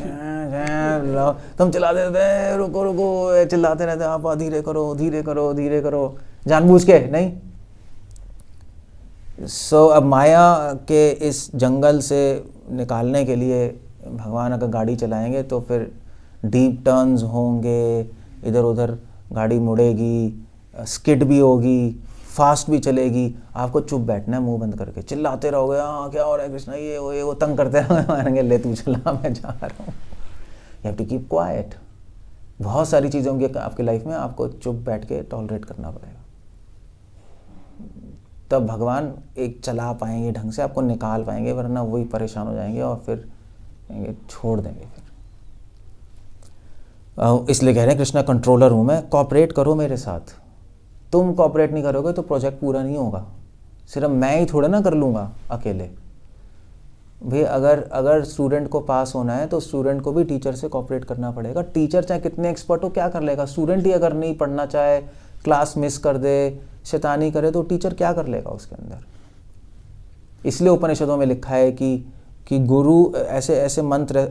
तुम चलाते थे, रुको चिल्लाते रहते, आप धीरे करो, जानबूझ के नहीं। सो अब माया के इस जंगल से निकालने के लिए भगवान अगर गाड़ी चलाएंगे तो फिर डीप टर्न्स होंगे, इधर उधर गाड़ी मुड़ेगी, स्किड भी होगी, फास्ट भी चलेगी। आपको चुप बैठना है, मुंह बंद करके, चिल्लाते रहोगे हाँ क्या हो रहा है कृष्णा, ये वो तंग करते रहेंगे, ले तू चला मैं जा रहा हूँ। You have to keep quiet. बहुत सारी चीज़ें होंगी आपकी लाइफ में, आपको चुप बैठ के टॉलरेट करना पड़ेगा, तब भगवान एक चला पाएंगे ढंग से, आपको निकाल पाएंगे, वरना वही परेशान हो जाएंगे और फिर छोड़ देंगे फिर। इसलिए कह रहे हैं कृष्णा कंट्रोलर हूँ मैं, कॉपरेट करो मेरे साथ। तुम कॉपरेट नहीं करोगे तो प्रोजेक्ट पूरा नहीं होगा, सिर्फ मैं ही थोड़ा ना कर लूँगा अकेले। भाई अगर स्टूडेंट को पास होना है तो स्टूडेंट को भी टीचर से कॉपरेट करना पड़ेगा। टीचर चाहे कितने एक्सपर्ट हो क्या कर लेगा, स्टूडेंट ही अगर नहीं पढ़ना चाहे, क्लास मिस कर दे, शैतानी करे, तो टीचर क्या कर लेगा उसके अंदर। इसलिए उपनिषदों में लिखा है कि गुरु ऐसे मंत्र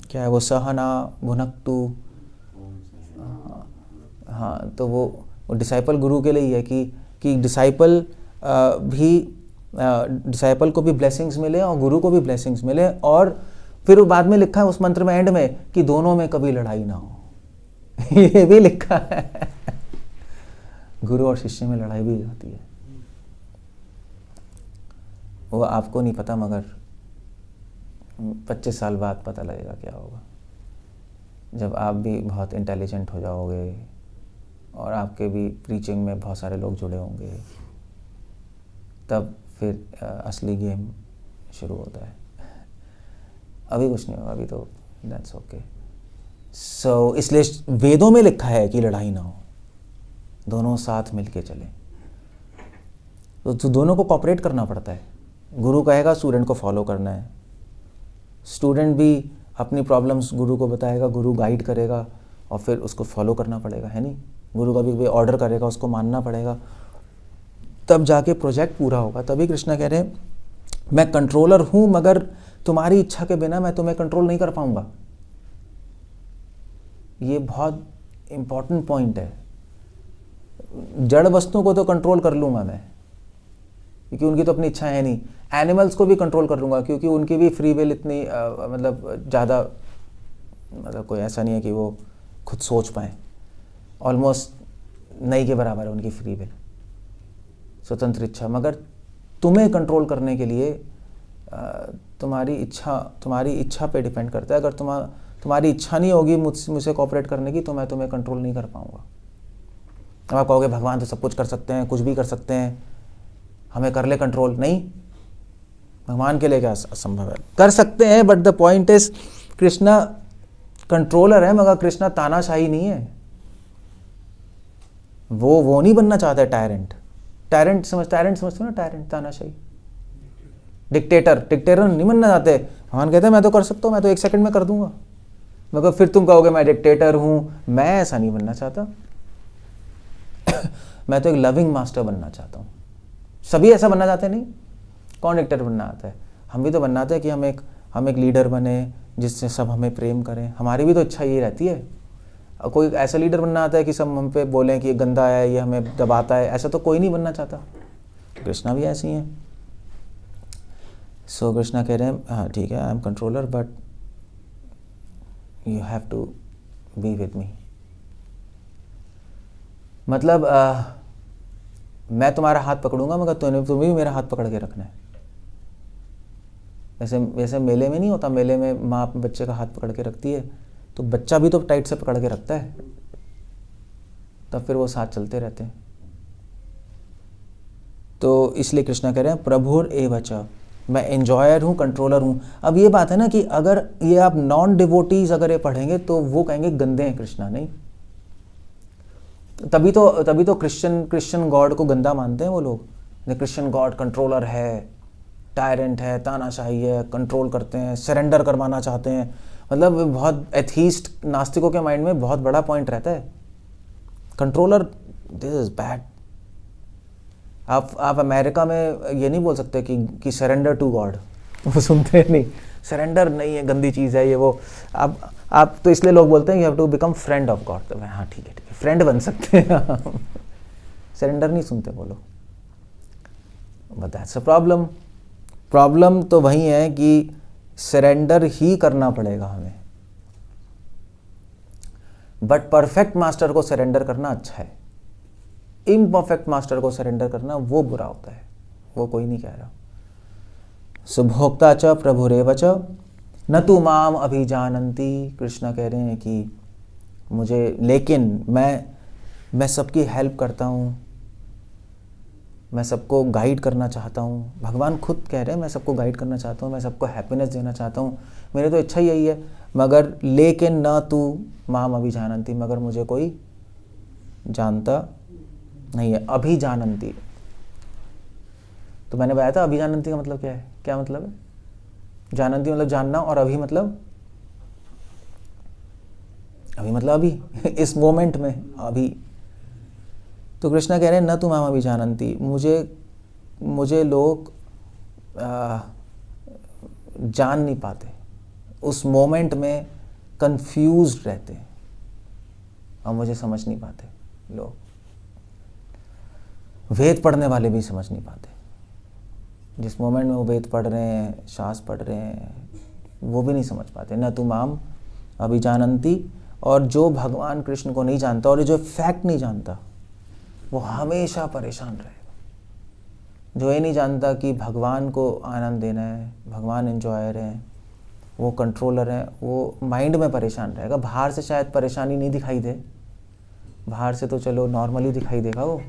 क्या है वो, सहना भुनक्तु, हाँ, तो वो डिसाइपल गुरु के लिए ही है कि डिसाइपल को भी ब्लेसिंग्स मिले और गुरु को भी ब्लेसिंग्स मिले। और फिर बाद में लिखा है उस मंत्र में एंड में कि दोनों में कभी लड़ाई ना हो। ये भी लिखा है। गुरु और शिष्य में लड़ाई भी हो जाती है, वो आपको नहीं पता, मगर 25 साल बाद पता लगेगा क्या होगा, जब आप भी बहुत इंटेलिजेंट हो जाओगे और आपके भी प्रीचिंग में बहुत सारे लोग जुड़े होंगे, तब फिर असली गेम शुरू होता है। अभी कुछ नहीं होगा, अभी तो दैट्स ओके। सो इसलिए वेदों में लिखा है कि लड़ाई ना हो, दोनों साथ मिलके चलें। तो दोनों को कोऑपरेट करना पड़ता है। गुरु कहेगा, स्टूडेंट को फॉलो करना है, स्टूडेंट भी अपनी प्रॉब्लम्स गुरु को बताएगा, गुरु गाइड करेगा और फिर उसको फॉलो करना पड़ेगा, है नहीं? गुरु का भी ऑर्डर करेगा, उसको मानना पड़ेगा, तब जाके प्रोजेक्ट पूरा होगा। तभी कृष्णा कह रहे हैं, मैं कंट्रोलर हूं, मगर तुम्हारी इच्छा के बिना मैं तुम्हें कंट्रोल नहीं कर पाऊंगा। ये बहुत इंपॉर्टेंट पॉइंट है। जड़ वस्तुओं को तो कंट्रोल कर लूंगा मैं, क्योंकि उनकी तो अपनी इच्छा है नहीं। एनिमल्स को भी कंट्रोल कर लूंगा, क्योंकि उनकी भी फ्री विल इतनी मतलब ज़्यादा, मतलब कोई ऐसा नहीं है कि वो खुद सोच पाए। ऑलमोस्ट नहीं के बराबर है उनकी फ्री विल, स्वतंत्र इच्छा। मगर तुम्हें कंट्रोल करने के लिए तुम्हारी इच्छा पे डिपेंड करता है। अगर तुम्हारी इच्छा नहीं होगी मुझसे कोऑपरेट करने की, तो मैं तुम्हें कंट्रोल नहीं कर पाऊंगा। अब आप कहोगे भगवान तो सब कुछ कर सकते हैं, कुछ भी कर सकते हैं, हमें कर ले कंट्रोल। नहीं, भगवान के लिए क्या असंभव है? कर सकते हैं, but the point is Krishna controller है, मगर कृष्णा तानाशाही नहीं है। वो नहीं बनना चाहता है टायरेंट समझते हो ना, टायरेंट, तानाशाही, डिक्टेटर नहीं बनना चाहते। भगवान कहते हैं मैं तो कर सकता हूँ, मैं तो 1 सेकंड में कर दूंगा। मगर फिर तुम कहोगे मैं डिक्टेटर हूँ। मैं ऐसा नहीं बनना चाहता। मैं तो एक लविंग मास्टर बनना चाहता हूँ। सभी ऐसा बनना चाहते नहीं। कौन डिक्टेटर बनना आता है? हम भी तो बनना चाहते हैं कि हम एक लीडर बने जिससे सब हमें प्रेम करें। हमारी भी तो इच्छा ये रहती है। कोई ऐसा लीडर बनना आता है कि सब हम पे बोलें कि ये गंदा है, ये हमें दबाता है, ऐसा तो कोई नहीं बनना चाहता। कृष्णा भी ऐसी हैं। सो कृष्णा कह रहे हैं हाँ ठीक है, I am controller, but you have to be with me. मतलब मैं तुम्हारा हाथ पकड़ूंगा, मगर तुम्हें भी मेरा हाथ पकड़ के रखना है। वैसे मेले में नहीं होता, मेले में माँ अपने बच्चे का हाथ पकड़ के रखती है, तो बच्चा भी तो टाइट से पकड़ के रखता है, तब फिर वो साथ चलते रहते हैं। तो इसलिए कृष्णा कह रहे हैं प्रभुर एवच, मैं एंजॉयर हूँ, कंट्रोलर हूँ। अब ये बात है ना कि अगर ये आप नॉन डिवोटीज अगर ये पढ़ेंगे तो वो कहेंगे गंदे हैं कृष्णा। नहीं, तभी तो क्रिश्चियन गॉड को गंदा मानते हैं वो लोग। क्रिश्चियन गॉड कंट्रोलर है, टायरेंट है, तानाशाही है, कंट्रोल करते हैं, सरेंडर करवाना चाहते हैं। मतलब बहुत एथीस्ट नास्तिकों के माइंड में बहुत बड़ा पॉइंट रहता है कंट्रोलर, दिस इज बैड। आप अमेरिका में ये नहीं बोल सकते कि सरेंडर टू गॉड, वो सुनते नहीं। सरेंडर नहीं है, गंदी चीज़ है ये वो। आप तो इसलिए लोग बोलते हैं you have to become friend of God. तो हाँ ठीक है, फ्रेंड बन सकते हैं। सरेंडर नहीं सुनते बोलो, but that's a problem. Problem तो वही है कि सरेंडर ही करना पड़ेगा हमें, बट परफेक्ट मास्टर को सरेंडर करना अच्छा है। इम्परफेक्ट मास्टर को सरेंडर करना वो बुरा होता है, वो कोई नहीं कह रहा। सुभोक्ता च प्रभुरेव च न तु माम अभिजानन्ति। कृष्णा कह रहे हैं कि मुझे, लेकिन मैं सबकी हेल्प करता हूँ, मैं सबको गाइड करना चाहता हूँ। भगवान खुद कह रहे हैं मैं सबको गाइड करना चाहता हूँ, मैं सबको हैप्पीनेस देना चाहता हूँ, मेरी तो इच्छा यही है। मगर लेकिन न तू माम अभिजानन्ति, मगर मुझे कोई जानता नहीं है। अभिजानन्ति तो मैंने बताया था, अभिजानन्ति का मतलब क्या है? क्या मतलब है? जानन्ति मतलब जानना, और अभी मतलब अभी इस मोमेंट में अभी। तो कृष्णा कह रहे हैं न तू माम अभिजानन्ति, मुझे लोग जान नहीं पाते, उस मोमेंट में कंफ्यूज्ड रहते हैं और मुझे समझ नहीं पाते लोग। वेद पढ़ने वाले भी समझ नहीं पाते, जिस मोमेंट में वो वेद पढ़ रहे हैं, शास्त्र पढ़ रहे हैं, वो भी नहीं समझ पाते। न तू माम अभिजानन्ति, और जो भगवान कृष्ण को नहीं जानता और जो फैक्ट नहीं जानता, वो हमेशा परेशान रहेगा। जो ये नहीं जानता कि भगवान को आनंद देना है, भगवान एंजॉयर है, वो कंट्रोलर है, वो माइंड में परेशान रहेगा। बाहर से शायद परेशानी नहीं दिखाई दे, बाहर से तो चलो नॉर्मली दिखाई देगा वो,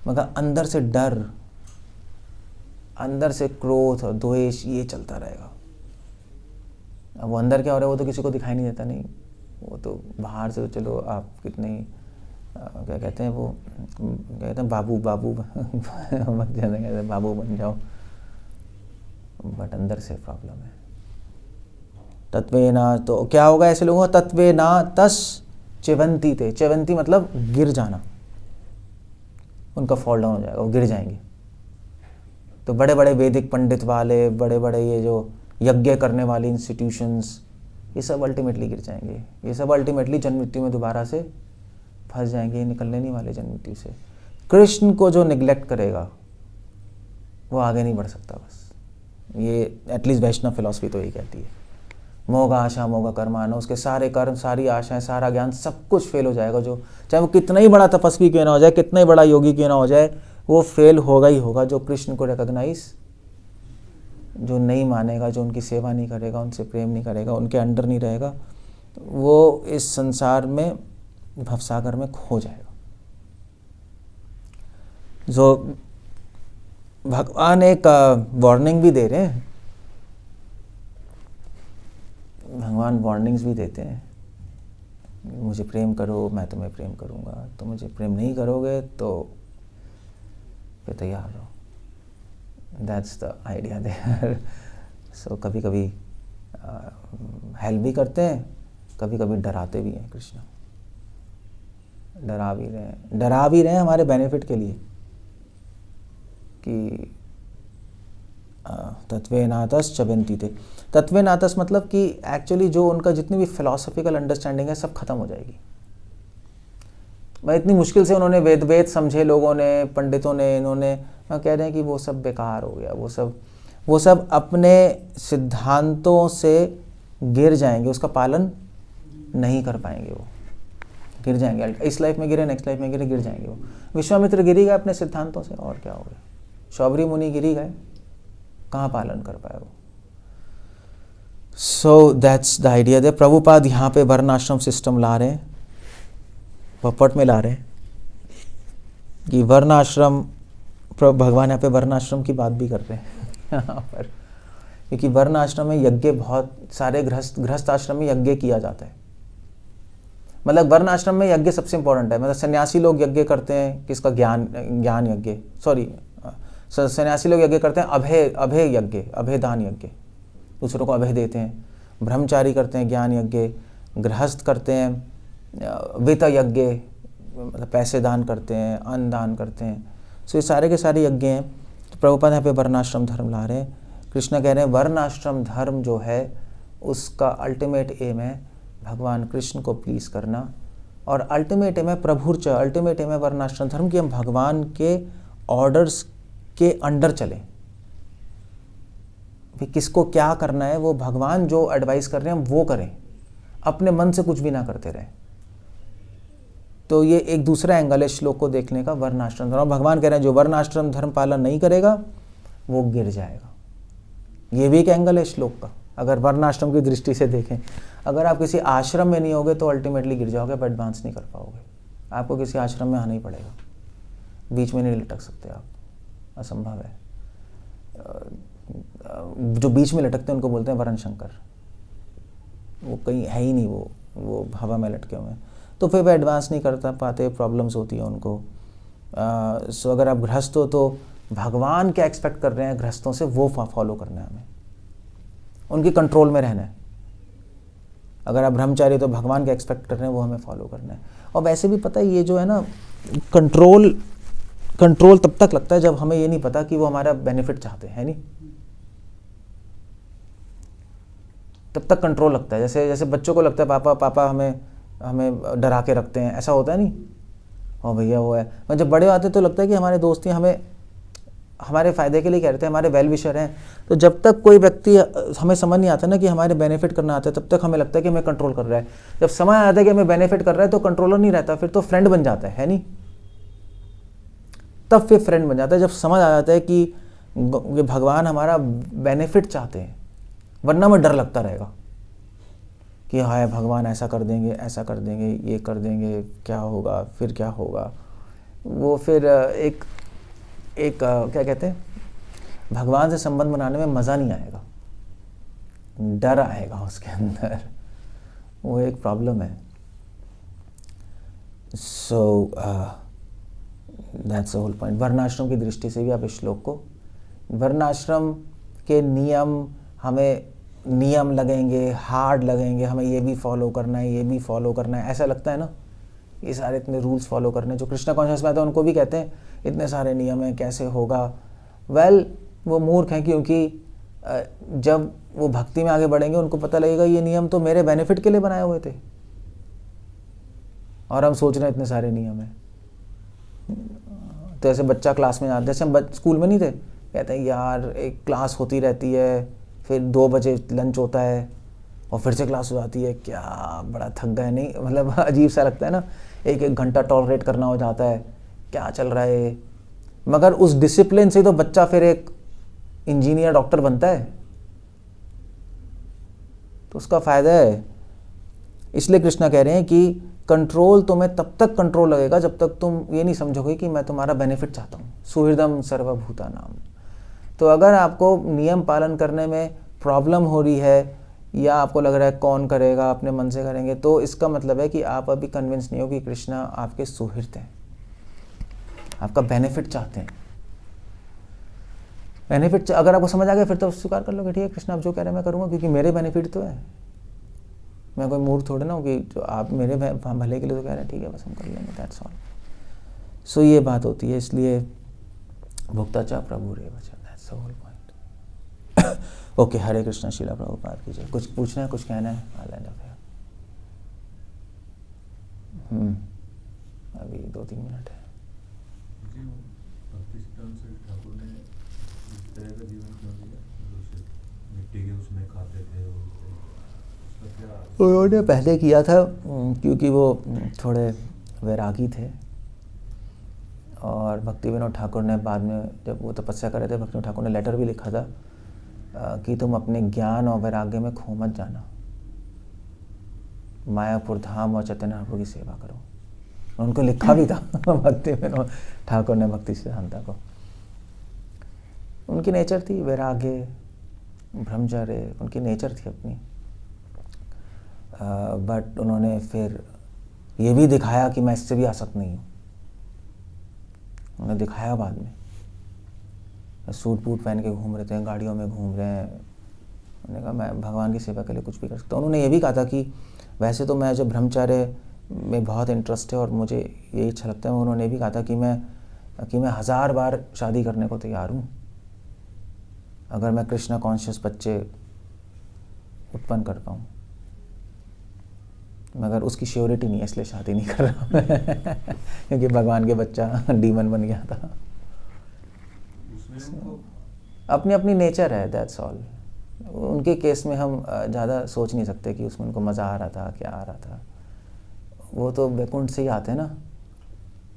मगर अंदर से डर, अंदर से क्रोध और द्वेष ये चलता रहेगा। अब वो अंदर क्या हो रहा है वो तो किसी को दिखाई नहीं देता, नहीं, वो तो बाहर से तो चलो आप कितने क्या कहते हैं वो, कहते हैं बाबू बाबू कहते हैं बाबू बन जाओ, बट अंदर से प्रॉब्लम है। तत्वेना, तो क्या होगा ऐसे लोगों का? तत्वेना तस चिवंती थे। चिवंती मतलब गिर जाना, उनका फॉल डाउन हो जाएगा, वो गिर जाएंगे। तो बड़े बड़े वैदिक पंडित वाले, बड़े बड़े ये जो यज्ञ करने वाले इंस्टीट्यूशंस, ये सब अल्टीमेटली गिर जाएंगे। ये सब अल्टीमेटली जन्म मृत्यु में दोबारा से फंस जाएंगे, निकलने नहीं वाले जन्म मृत्यु से। कृष्ण को जो निग्लेक्ट करेगा वो आगे नहीं बढ़ सकता। बस ये एटलीस्ट वैष्णव फिलॉसफी तो यही कहती है। मोगा आशा मोगा कर्माना, उसके सारे कर्म, सारी आशाएं, सारा ज्ञान, सब कुछ फेल हो जाएगा। जो चाहे वो कितना ही बड़ा तपस्वी क्यों ना हो जाए, कितना ही बड़ा योगी क्यों ना हो जाए, वो फेल होगा ही होगा। जो कृष्ण को रिकॉग्नाइज, जो नहीं मानेगा, जो उनकी सेवा नहीं करेगा, उनसे प्रेम नहीं करेगा, उनके अंडर नहीं रहेगा, वो इस संसार में भवसागर में खो जाएगा। जो भगवान एक वार्निंग भी दे रहे हैं, भगवान वार्निंग्स भी देते हैं, मुझे प्रेम करो मैं तुम्हें प्रेम करूंगा, तो मुझे प्रेम नहीं करोगे तो फिर तैयार रहो। That's the idea there. So कभी कभी हेल्प भी करते हैं, कभी कभी डराते भी हैं। कृष्ण डरा भी रहे हैं हमारे बेनिफिट के लिए कि तत्वेनातस चबंती थे। तत्वेनातस मतलब कि एक्चुअली जो उनका जितनी भी फिलोसॉफिकल अंडरस्टैंडिंग है सब खत्म हो जाएगी। मैं इतनी मुश्किल से उन्होंने वेद समझे, लोगों ने, पंडितों ने, इन्होंने कह रहे हैं कि वो सब बेकार हो गया, वो सब अपने सिद्धांतों से गिर जाएंगे, उसका पालन नहीं कर पाएंगे, वो गिर जाएंगे। इस लाइफ में गिरे, नेक्स्ट लाइफ में गिरे, गिर जाएंगे वो। विश्वामित्र गिरी गए अपने सिद्धांतों से, और क्या हो गया। शौबरी मुनि गिरी गए, कहाँ पालन कर पाए वो। सो दैट्स द आइडिया दे। प्रभुपाद यहाँ पे वर्णाश्रम सिस्टम ला रहे हैं, पपट में ला रहे हैं कि वर्णाश्रम, भगवान यहाँ पे वर्णाश्रम की बात भी कर रहे हैं यहाँ पर, क्योंकि वर्णाश्रम में यज्ञ, बहुत सारे गृहस्थ आश्रम में यज्ञ किया जाता है। मतलब वर्ण आश्रम में यज्ञ सबसे इंपॉर्टेंट है। मतलब सन्यासी लोग यज्ञ करते हैं किसका, ज्ञान यज्ञ, सॉरी सन्यासी लोग यज्ञ करते हैं अभय यज्ञ, अभय दान यज्ञ, दूसरों को अभय देते हैं। ब्रह्मचारी करते हैं ज्ञान यज्ञ, गृहस्थ करते हैं वित्त यज्ञ, मतलब पैसे दान करते हैं, अन्न दान करते हैं। सो ये सारे के सारे यज्ञ हैं। तो प्रभुपाद यहाँ पे वर्णाश्रम धर्म ला रहे हैं। कृष्ण कह रहे हैं वर्णाश्रम धर्म जो है उसका अल्टीमेट एम है भगवान कृष्ण को प्लीज़ करना, और अल्टीमेट एम है प्रभुर्च, अल्टीमेट एम है वर्णाश्रम धर्म कि हम भगवान के ऑर्डर्स के अंडर चलें। भी किसको क्या करना है वो भगवान जो एडवाइस कर रहे हैं हम वो करें, अपने मन से कुछ भी ना करते रहें। तो ये एक दूसरा एंगल है श्लोक को देखने का, वर्णाश्रम धर्म। भगवान कह रहे हैं जो वर्णाश्रम धर्म पालन नहीं करेगा वो गिर जाएगा। ये भी एक एंगल है श्लोक का, अगर वर्णाश्रम की दृष्टि से देखें। अगर आप किसी आश्रम में नहीं होगे तो अल्टीमेटली गिर जाओगे, पर एडवांस नहीं कर पाओगे। आपको किसी आश्रम में आना ही पड़ेगा, बीच में नहीं लटक सकते आप, असंभव है। जो बीच में लटकते हैं उनको बोलते हैं वरण शंकर, वो कहीं है ही नहीं, वो हवा में लटके हुए हैं। तो फिर वो एडवांस नहीं करता पाते, प्रॉब्लम्स होती हैं उनको। सो अगर आप गृहस्थ हो तो भगवान क्या एक्सपेक्ट कर रहे हैं गृहस्थों से वो फॉलो करना है हमें, उनके कंट्रोल में रहना है। अगर आप ब्रह्मचारी तो भगवान क्या एक्सपेक्ट कर रहे हैं वो हमें फॉलो करना है। और वैसे भी पता है ये जो है ना कंट्रोल तब तक लगता है जब हमें ये नहीं पता कि वो हमारा बेनिफिट चाहते हैं, नहीं तब तक कंट्रोल लगता है। जैसे बच्चों को लगता है पापा हमें डरा के रखते हैं, ऐसा होता है नहीं, ओ भैया वो है। मैं जब बड़े आते तो लगता है कि हमारे दोस्त ही हमारे फ़ायदे के लिए कह रहे थे, हमारे वेल विशर हैं। तो जब तक कोई व्यक्ति हमें समझ नहीं आता ना कि हमारे बेनिफिट करना आता है, तब तक हमें लगता है कि हमें कंट्रोल कर रहा है। जब समय आता है कि हमें बेनिफिट कर रहा है तो कंट्रोलर नहीं रहता, फिर तो फ्रेंड बन जाता है नहीं। तब फिर फ्रेंड बन जाता है, जब समझ आ जाता है कि ये भगवान हमारा बेनिफिट चाहते हैं, वरना में डर लगता रहेगा कि हाय भगवान ऐसा कर देंगे, ऐसा कर देंगे, ये कर देंगे, क्या होगा, फिर क्या होगा। वो फिर एक क्या कहते हैं, भगवान से संबंध बनाने में मज़ा नहीं आएगा, डर आएगा उसके अंदर, वो एक प्रॉब्लम है। So that's the whole point. वर्णाश्रम की दृष्टि से भी आप इस श्लोक को, वर्णाश्रम के नियम हमें नियम लगेंगे, हार्ड लगेंगे, हमें ये भी फॉलो करना है, ये भी फॉलो करना है, ऐसा लगता है ना, ये सारे इतने रूल्स फॉलो करने। जो कृष्णा कॉन्शियस में आते हैं उनको भी कहते हैं इतने सारे नियम हैं, कैसे होगा। वेल वो मूर्ख हैं, क्योंकि जब वो भक्ति में आगे बढ़ेंगे उनको पता लगेगा ये नियम तो मेरे बेनिफिट के लिए बनाए हुए थे, और हम सोच रहे हैं इतने सारे नियम हैं। तो ऐसे बच्चा क्लास में जाता, जैसे हम स्कूल में नहीं थे, कहते हैं यार एक क्लास होती रहती है, फिर 2 बजे लंच होता है और फिर से क्लास हो जाती है, क्या बड़ा थक गए, नहीं मतलब अजीब सा लगता है ना, 1-1 घंटा टॉलरेट करना हो जाता है, क्या चल रहा है। मगर उस डिसिप्लिन से तो बच्चा फिर एक इंजीनियर, डॉक्टर बनता है, तो उसका फ़ायदा है। इसलिए कृष्णा कह रहे हैं कि कंट्रोल तुम्हें तब तक कंट्रोल लगेगा जब तक तुम ये नहीं समझोगे कि मैं तुम्हारा बेनिफिट चाहता हूँ। सुहृदम सर्वभूतानाम। तो अगर आपको नियम पालन करने में प्रॉब्लम हो रही है, या आपको लग रहा है कौन करेगा, अपने मन से करेंगे, तो इसका मतलब है कि आप अभी कन्विंस नहीं हो कि कृष्णा आपके सुहृद हैं, आपका बेनिफिट चाहते हैं। बेनिफिट अगर आपको समझ आ गया फिर तो स्वीकार कर लोगे, ठीक है कृष्णा आप जो कह रहे हैं मैं करूँगा, क्योंकि मेरे बेनिफिट तो है। मैं कोई मूर्ख थोड़े ना हूँ कि जो आप मेरे भले के लिए तो कह रहे हैं, ठीक है बस हम कर लेंगे, दैट्स ऑल। सो ये बात होती है, इसलिए भुक्ता चा प्रभु रे वचन, that's the whole point. Okay, Hare Krishna, Shrila Prabhupada की जय। कुछ पूछना है, कुछ कहना है? अभी 2-3 मिनट है। उन्होंने पहले किया था क्योंकि वो थोड़े वैरागी थे, और भक्ति विनोद ठाकुर ने बाद में जब वो तपस्या कर रहे थे, भक्ति विनोद ठाकुर ने लेटर भी लिखा था कि तुम अपने ज्ञान और वैराग्य में खो मत जाना, मायापुर धाम और चैतन्य महाप्रभु की सेवा करो। उनको लिखा भी था भक्ति विनोद ठाकुर ने भक्ति सिद्धांता को। उनकी नेचर थी वैराग्य, ब्रह्मचर्य, उनकी नेचर थी अपनी। बट उन्होंने फिर ये भी दिखाया कि मैं इससे भी आसक्त नहीं हूँ। उन्होंने दिखाया बाद में, सूट बूट पहन के घूम रहे थे, गाड़ियों में घूम रहे हैं। उन्होंने कहा मैं भगवान की सेवा के लिए कुछ भी कर सकता हूँ। उन्होंने ये भी कहा था कि वैसे तो मैं जो ब्रह्मचर्य में बहुत इंटरेस्ट है और मुझे यही अच्छा लगता है। उन्होंने भी कहा था कि मैं 1000 बार शादी करने को तैयार हूँ अगर मैं कृष्णा कॉन्शियस बच्चे उत्पन्न कर पाऊँ, मगर उसकी श्योरिटी नहीं है, इसलिए शादी नहीं कर रहा क्योंकि भगवान के बच्चा डीमन बन गया था। अपनी अपनी नेचर है, दैट्स ऑल। उनके केस में हम ज़्यादा सोच नहीं सकते कि उसमें उनको मज़ा आ रहा था, क्या आ रहा था। वो तो वैकुंठ से ही आते हैं ना,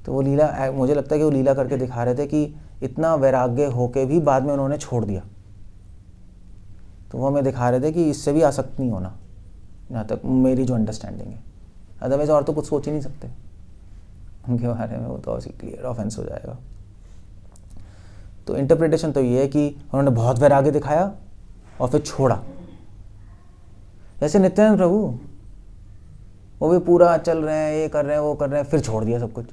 तो वो लीला, मुझे लगता है कि वो लीला करके दिखा रहे थे कि इतना वैराग्य होके भी बाद में उन्होंने छोड़ दिया। तो वो हमें दिखा रहे थे कि इससे भी आसक्त नहीं होना, जहाँ तक मेरी जो अंडरस्टैंडिंग है। अदरवाइज और तो कुछ सोच ही नहीं सकते उनके बारे में, वो तो ऐसे क्लियर ऑफेंस हो जाएगा। तो इंटरप्रिटेशन तो ये है कि उन्होंने बहुत वैराग्य दिखाया और फिर छोड़ा। जैसे नित्यानंद प्रभु, वो भी पूरा चल रहे हैं, ये कर रहे हैं, वो कर रहे हैं, फिर छोड़ दिया सब कुछ।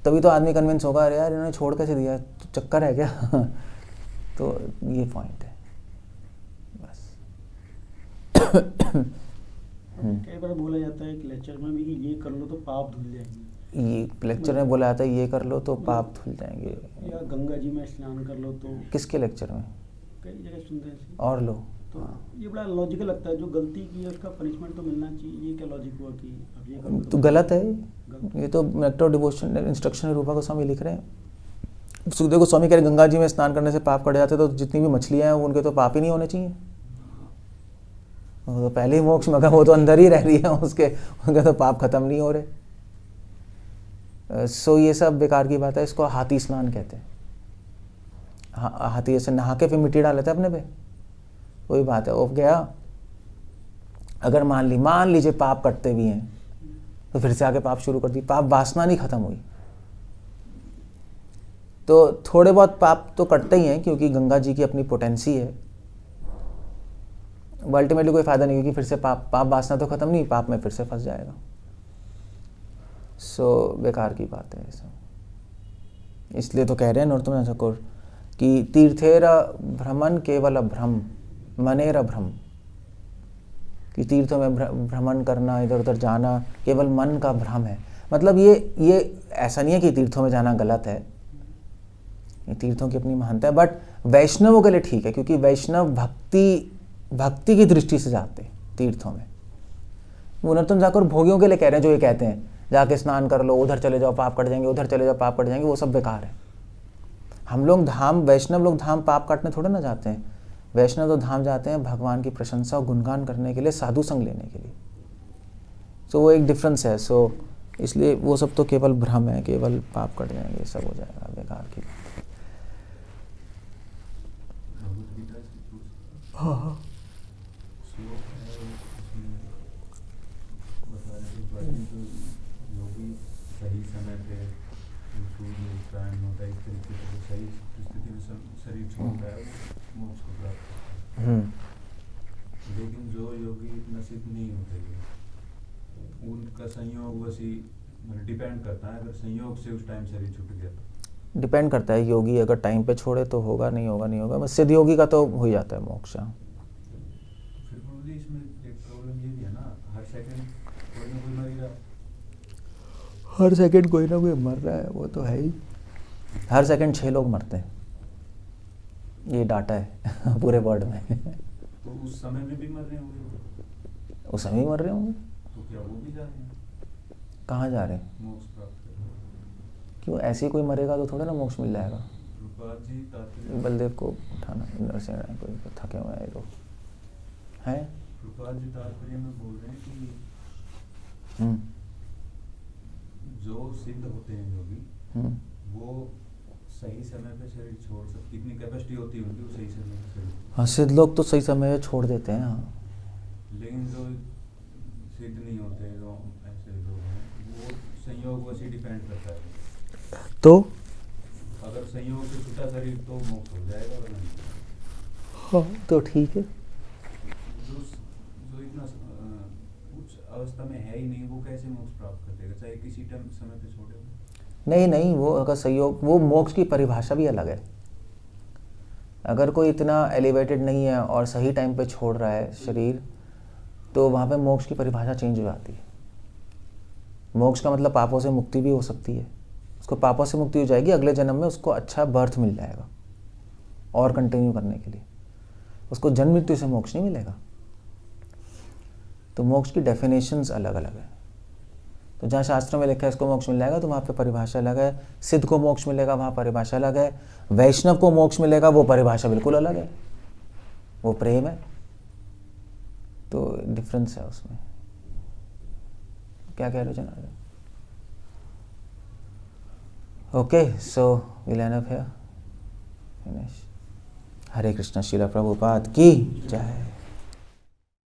तभी तो आदमी कन्विंस होगा, अरे यार इन्होंने छोड़ कैसे दिया, तो चक्कर है क्या तो ये पॉइंट है बस। कई बार बोला जाता है कि लेक्चर में भी कि ये कर लो तो पाप धुल जाएंगे। ये लेक्चर में बोला जाता है ये कर लो तो पाप धुल जाएंगे, या गंगा जी में स्नान कर लो तो। किसके लेक्चर में? कई जगह सुनते हैं और लो तो ये बड़ा लॉजिकल लगता है, जो गलती की है उसका पनिशमेंट तो मिलना चाहिए। ये क्या लॉजिक हुआ कि अब ये करो तो गलत है। ये तो नेक्टर डिवोशन इंस्ट्रक्शन रूपा गोस्वामी लिख रहे हैं। सुखदेव गोस्वामी कह रहे गंगा जी में स्नान करने से पाप कट जाते, तो जितनी भी मछलियां हैं उनके तो पाप ही नहीं होने चाहिए। वो तो पहले ही मोक्ष, मगर वो तो अंदर ही रह रही है, उसके उनके तो पाप खत्म नहीं हो रहे। सो ये सब बेकार की बात है। इसको हाथी स्नान कहते हैं। हाथी ऐसे नहा के फिर मिट्टी डाल लेता है अपने पे, वही बात है। वो गया, अगर मान लीजिए पाप करते भी हैं तो फिर से आके पाप शुरू कर दी, पाप वासना नहीं खत्म हुई। तो थोड़े बहुत पाप तो करते ही हैं क्योंकि गंगा जी की अपनी पोटेंसी है। अल्टीमेटली कोई फायदा नहीं, क्योंकि फिर से पाप वासना तो खत्म नहीं, पाप में फिर से फंस जाएगा। सो बेकार की बात है ये सब। इसलिए तो कह रहे हैं नरोत्तम ठाकुर कि तीर्थेर भ्रमण केवल भ्रम मनेर भ्रम, कि तीर्थों में भ्रमण करना, इधर उधर जाना केवल मन का भ्रम है। मतलब ये ऐसा नहीं है कि तीर्थों में जाना गलत है, ये तीर्थों की अपनी महानता है, बट वैष्णवों के लिए ठीक है, क्योंकि वैष्णव भक्ति की दृष्टि से जाते हैं तीर्थों में। वो नरोत्तम ठाकुर भोगियों के लिए कह रहे हैं जो ये कहते हैं जाके स्नान कर लो, उधर चले जाओ पाप कट जाएंगे, उधर चले जाओ पाप कट जाएंगे, वो सब बेकार है। हम लोग धाम, वैष्णव लोग धाम पाप काटने थोड़े ना जाते हैं। वैष्णव तो धाम जाते हैं भगवान की प्रशंसा और गुणगान करने के लिए, साधु संग लेने के लिए। सो वो एक डिफरेंस है। सो इसलिए वो सब तो केवल भ्रम है, केवल पाप कट जाएंगे, सब हो जाएगा, बेकार की बात। हाँ सही समय पे टाइम होता है, इस तरीके से सही स्थिति में शरीर छोड़ता है मोक्ष को प्राप्त। लेकिन जो योगी इतना सिद्ध नहीं होते, उनका संयोग वैसी डिपेंड करता है। अगर संयोग से उस टाइम शरीर छूट गया तो डिपेंड करता है। योगी अगर टाइम पे छोड़े तो होगा, नहीं होगा नहीं होगा। बस सिद्ध योगी का तो हो ही जाता है मोक्ष। फिर मुझे इसमें एक प्रॉब्लम ये भी है ना, हर सेकंड कोई ना कोई मर रहा है। हर सेकंड कोई ना कोई मर रहा है, वो तो है ही। हर सेकंड 6 लोग मरते हैं, ये डाटा है पूरे वर्ल्ड में। तो उस समय में भी मर रहे होंगे, उस समय ही मर रहे होंगे। तो क्या वो भी जा रहे हैं? कहाँ जा रहे हैं? मोक्ष प्राप्त करने। क्यों, ऐसे ही कोई मरेगा तो थोड़ा ना मोक्ष मिल जाएगा। प्रभुपाद जी तात्पर्य, बलदेव को उठाना, नरसिंह कोई थके हुए हैं लोग हैं। प्रभुपाद जी तात्पर्य में बोल रहे हैं कि जो सिद्ध होते हैं योगी, वो सही समय पे शरीर छोड़ सकते, इतनी कैपेसिटी होती है उनकी, वो सही समय पे शरीर। हाँ, सिद्ध लोग तो सही समय पे छोड़ देते हैं। हाँ, लेकिन जो सिद्ध नहीं होते, जो ऐसे लोग हैं, वो संयोग वैसे डिपेंड करता है। तो अगर संयोग से छूटा शरीर तो मोक्ष हो जाएगा, वरना नहीं। हाँ तो ठीक है। जो इतना उच्च अवस्था में है ही नहीं, वो कैसे मोक्ष प्राप्त कर देगा, चाहे किसी टाइम समय पे छोड़े? नहीं, वो अगर संयोग, वो मोक्ष की परिभाषा भी अलग है। अगर कोई इतना एलिवेटेड नहीं है और सही टाइम पे छोड़ रहा है शरीर, तो वहाँ पे मोक्ष की परिभाषा चेंज हो जाती है। मोक्ष का मतलब पापों से मुक्ति भी हो सकती है। उसको पापों से मुक्ति हो जाएगी, अगले जन्म में उसको अच्छा बर्थ मिल जाएगा और कंटिन्यू करने के लिए। उसको जन्म मृत्यु से मोक्ष नहीं मिलेगा। तो मोक्ष की डेफिनेशंस अलग अलग है। तो जहाँ शास्त्रों में लिखा है इसको मोक्ष मिल जाएगा, तो वहाँ पे परिभाषा अलग है। सिद्ध को मोक्ष मिलेगा, वहाँ परिभाषा अलग है। वैष्णव को मोक्ष मिलेगा, वो परिभाषा बिल्कुल अलग है, वो प्रेम है। तो डिफरेंस है उसमें। क्या कह रहे हो जनाब? Okay, so will end up here. Finish. Hare Krishna. Shrila Prabhupada की जय।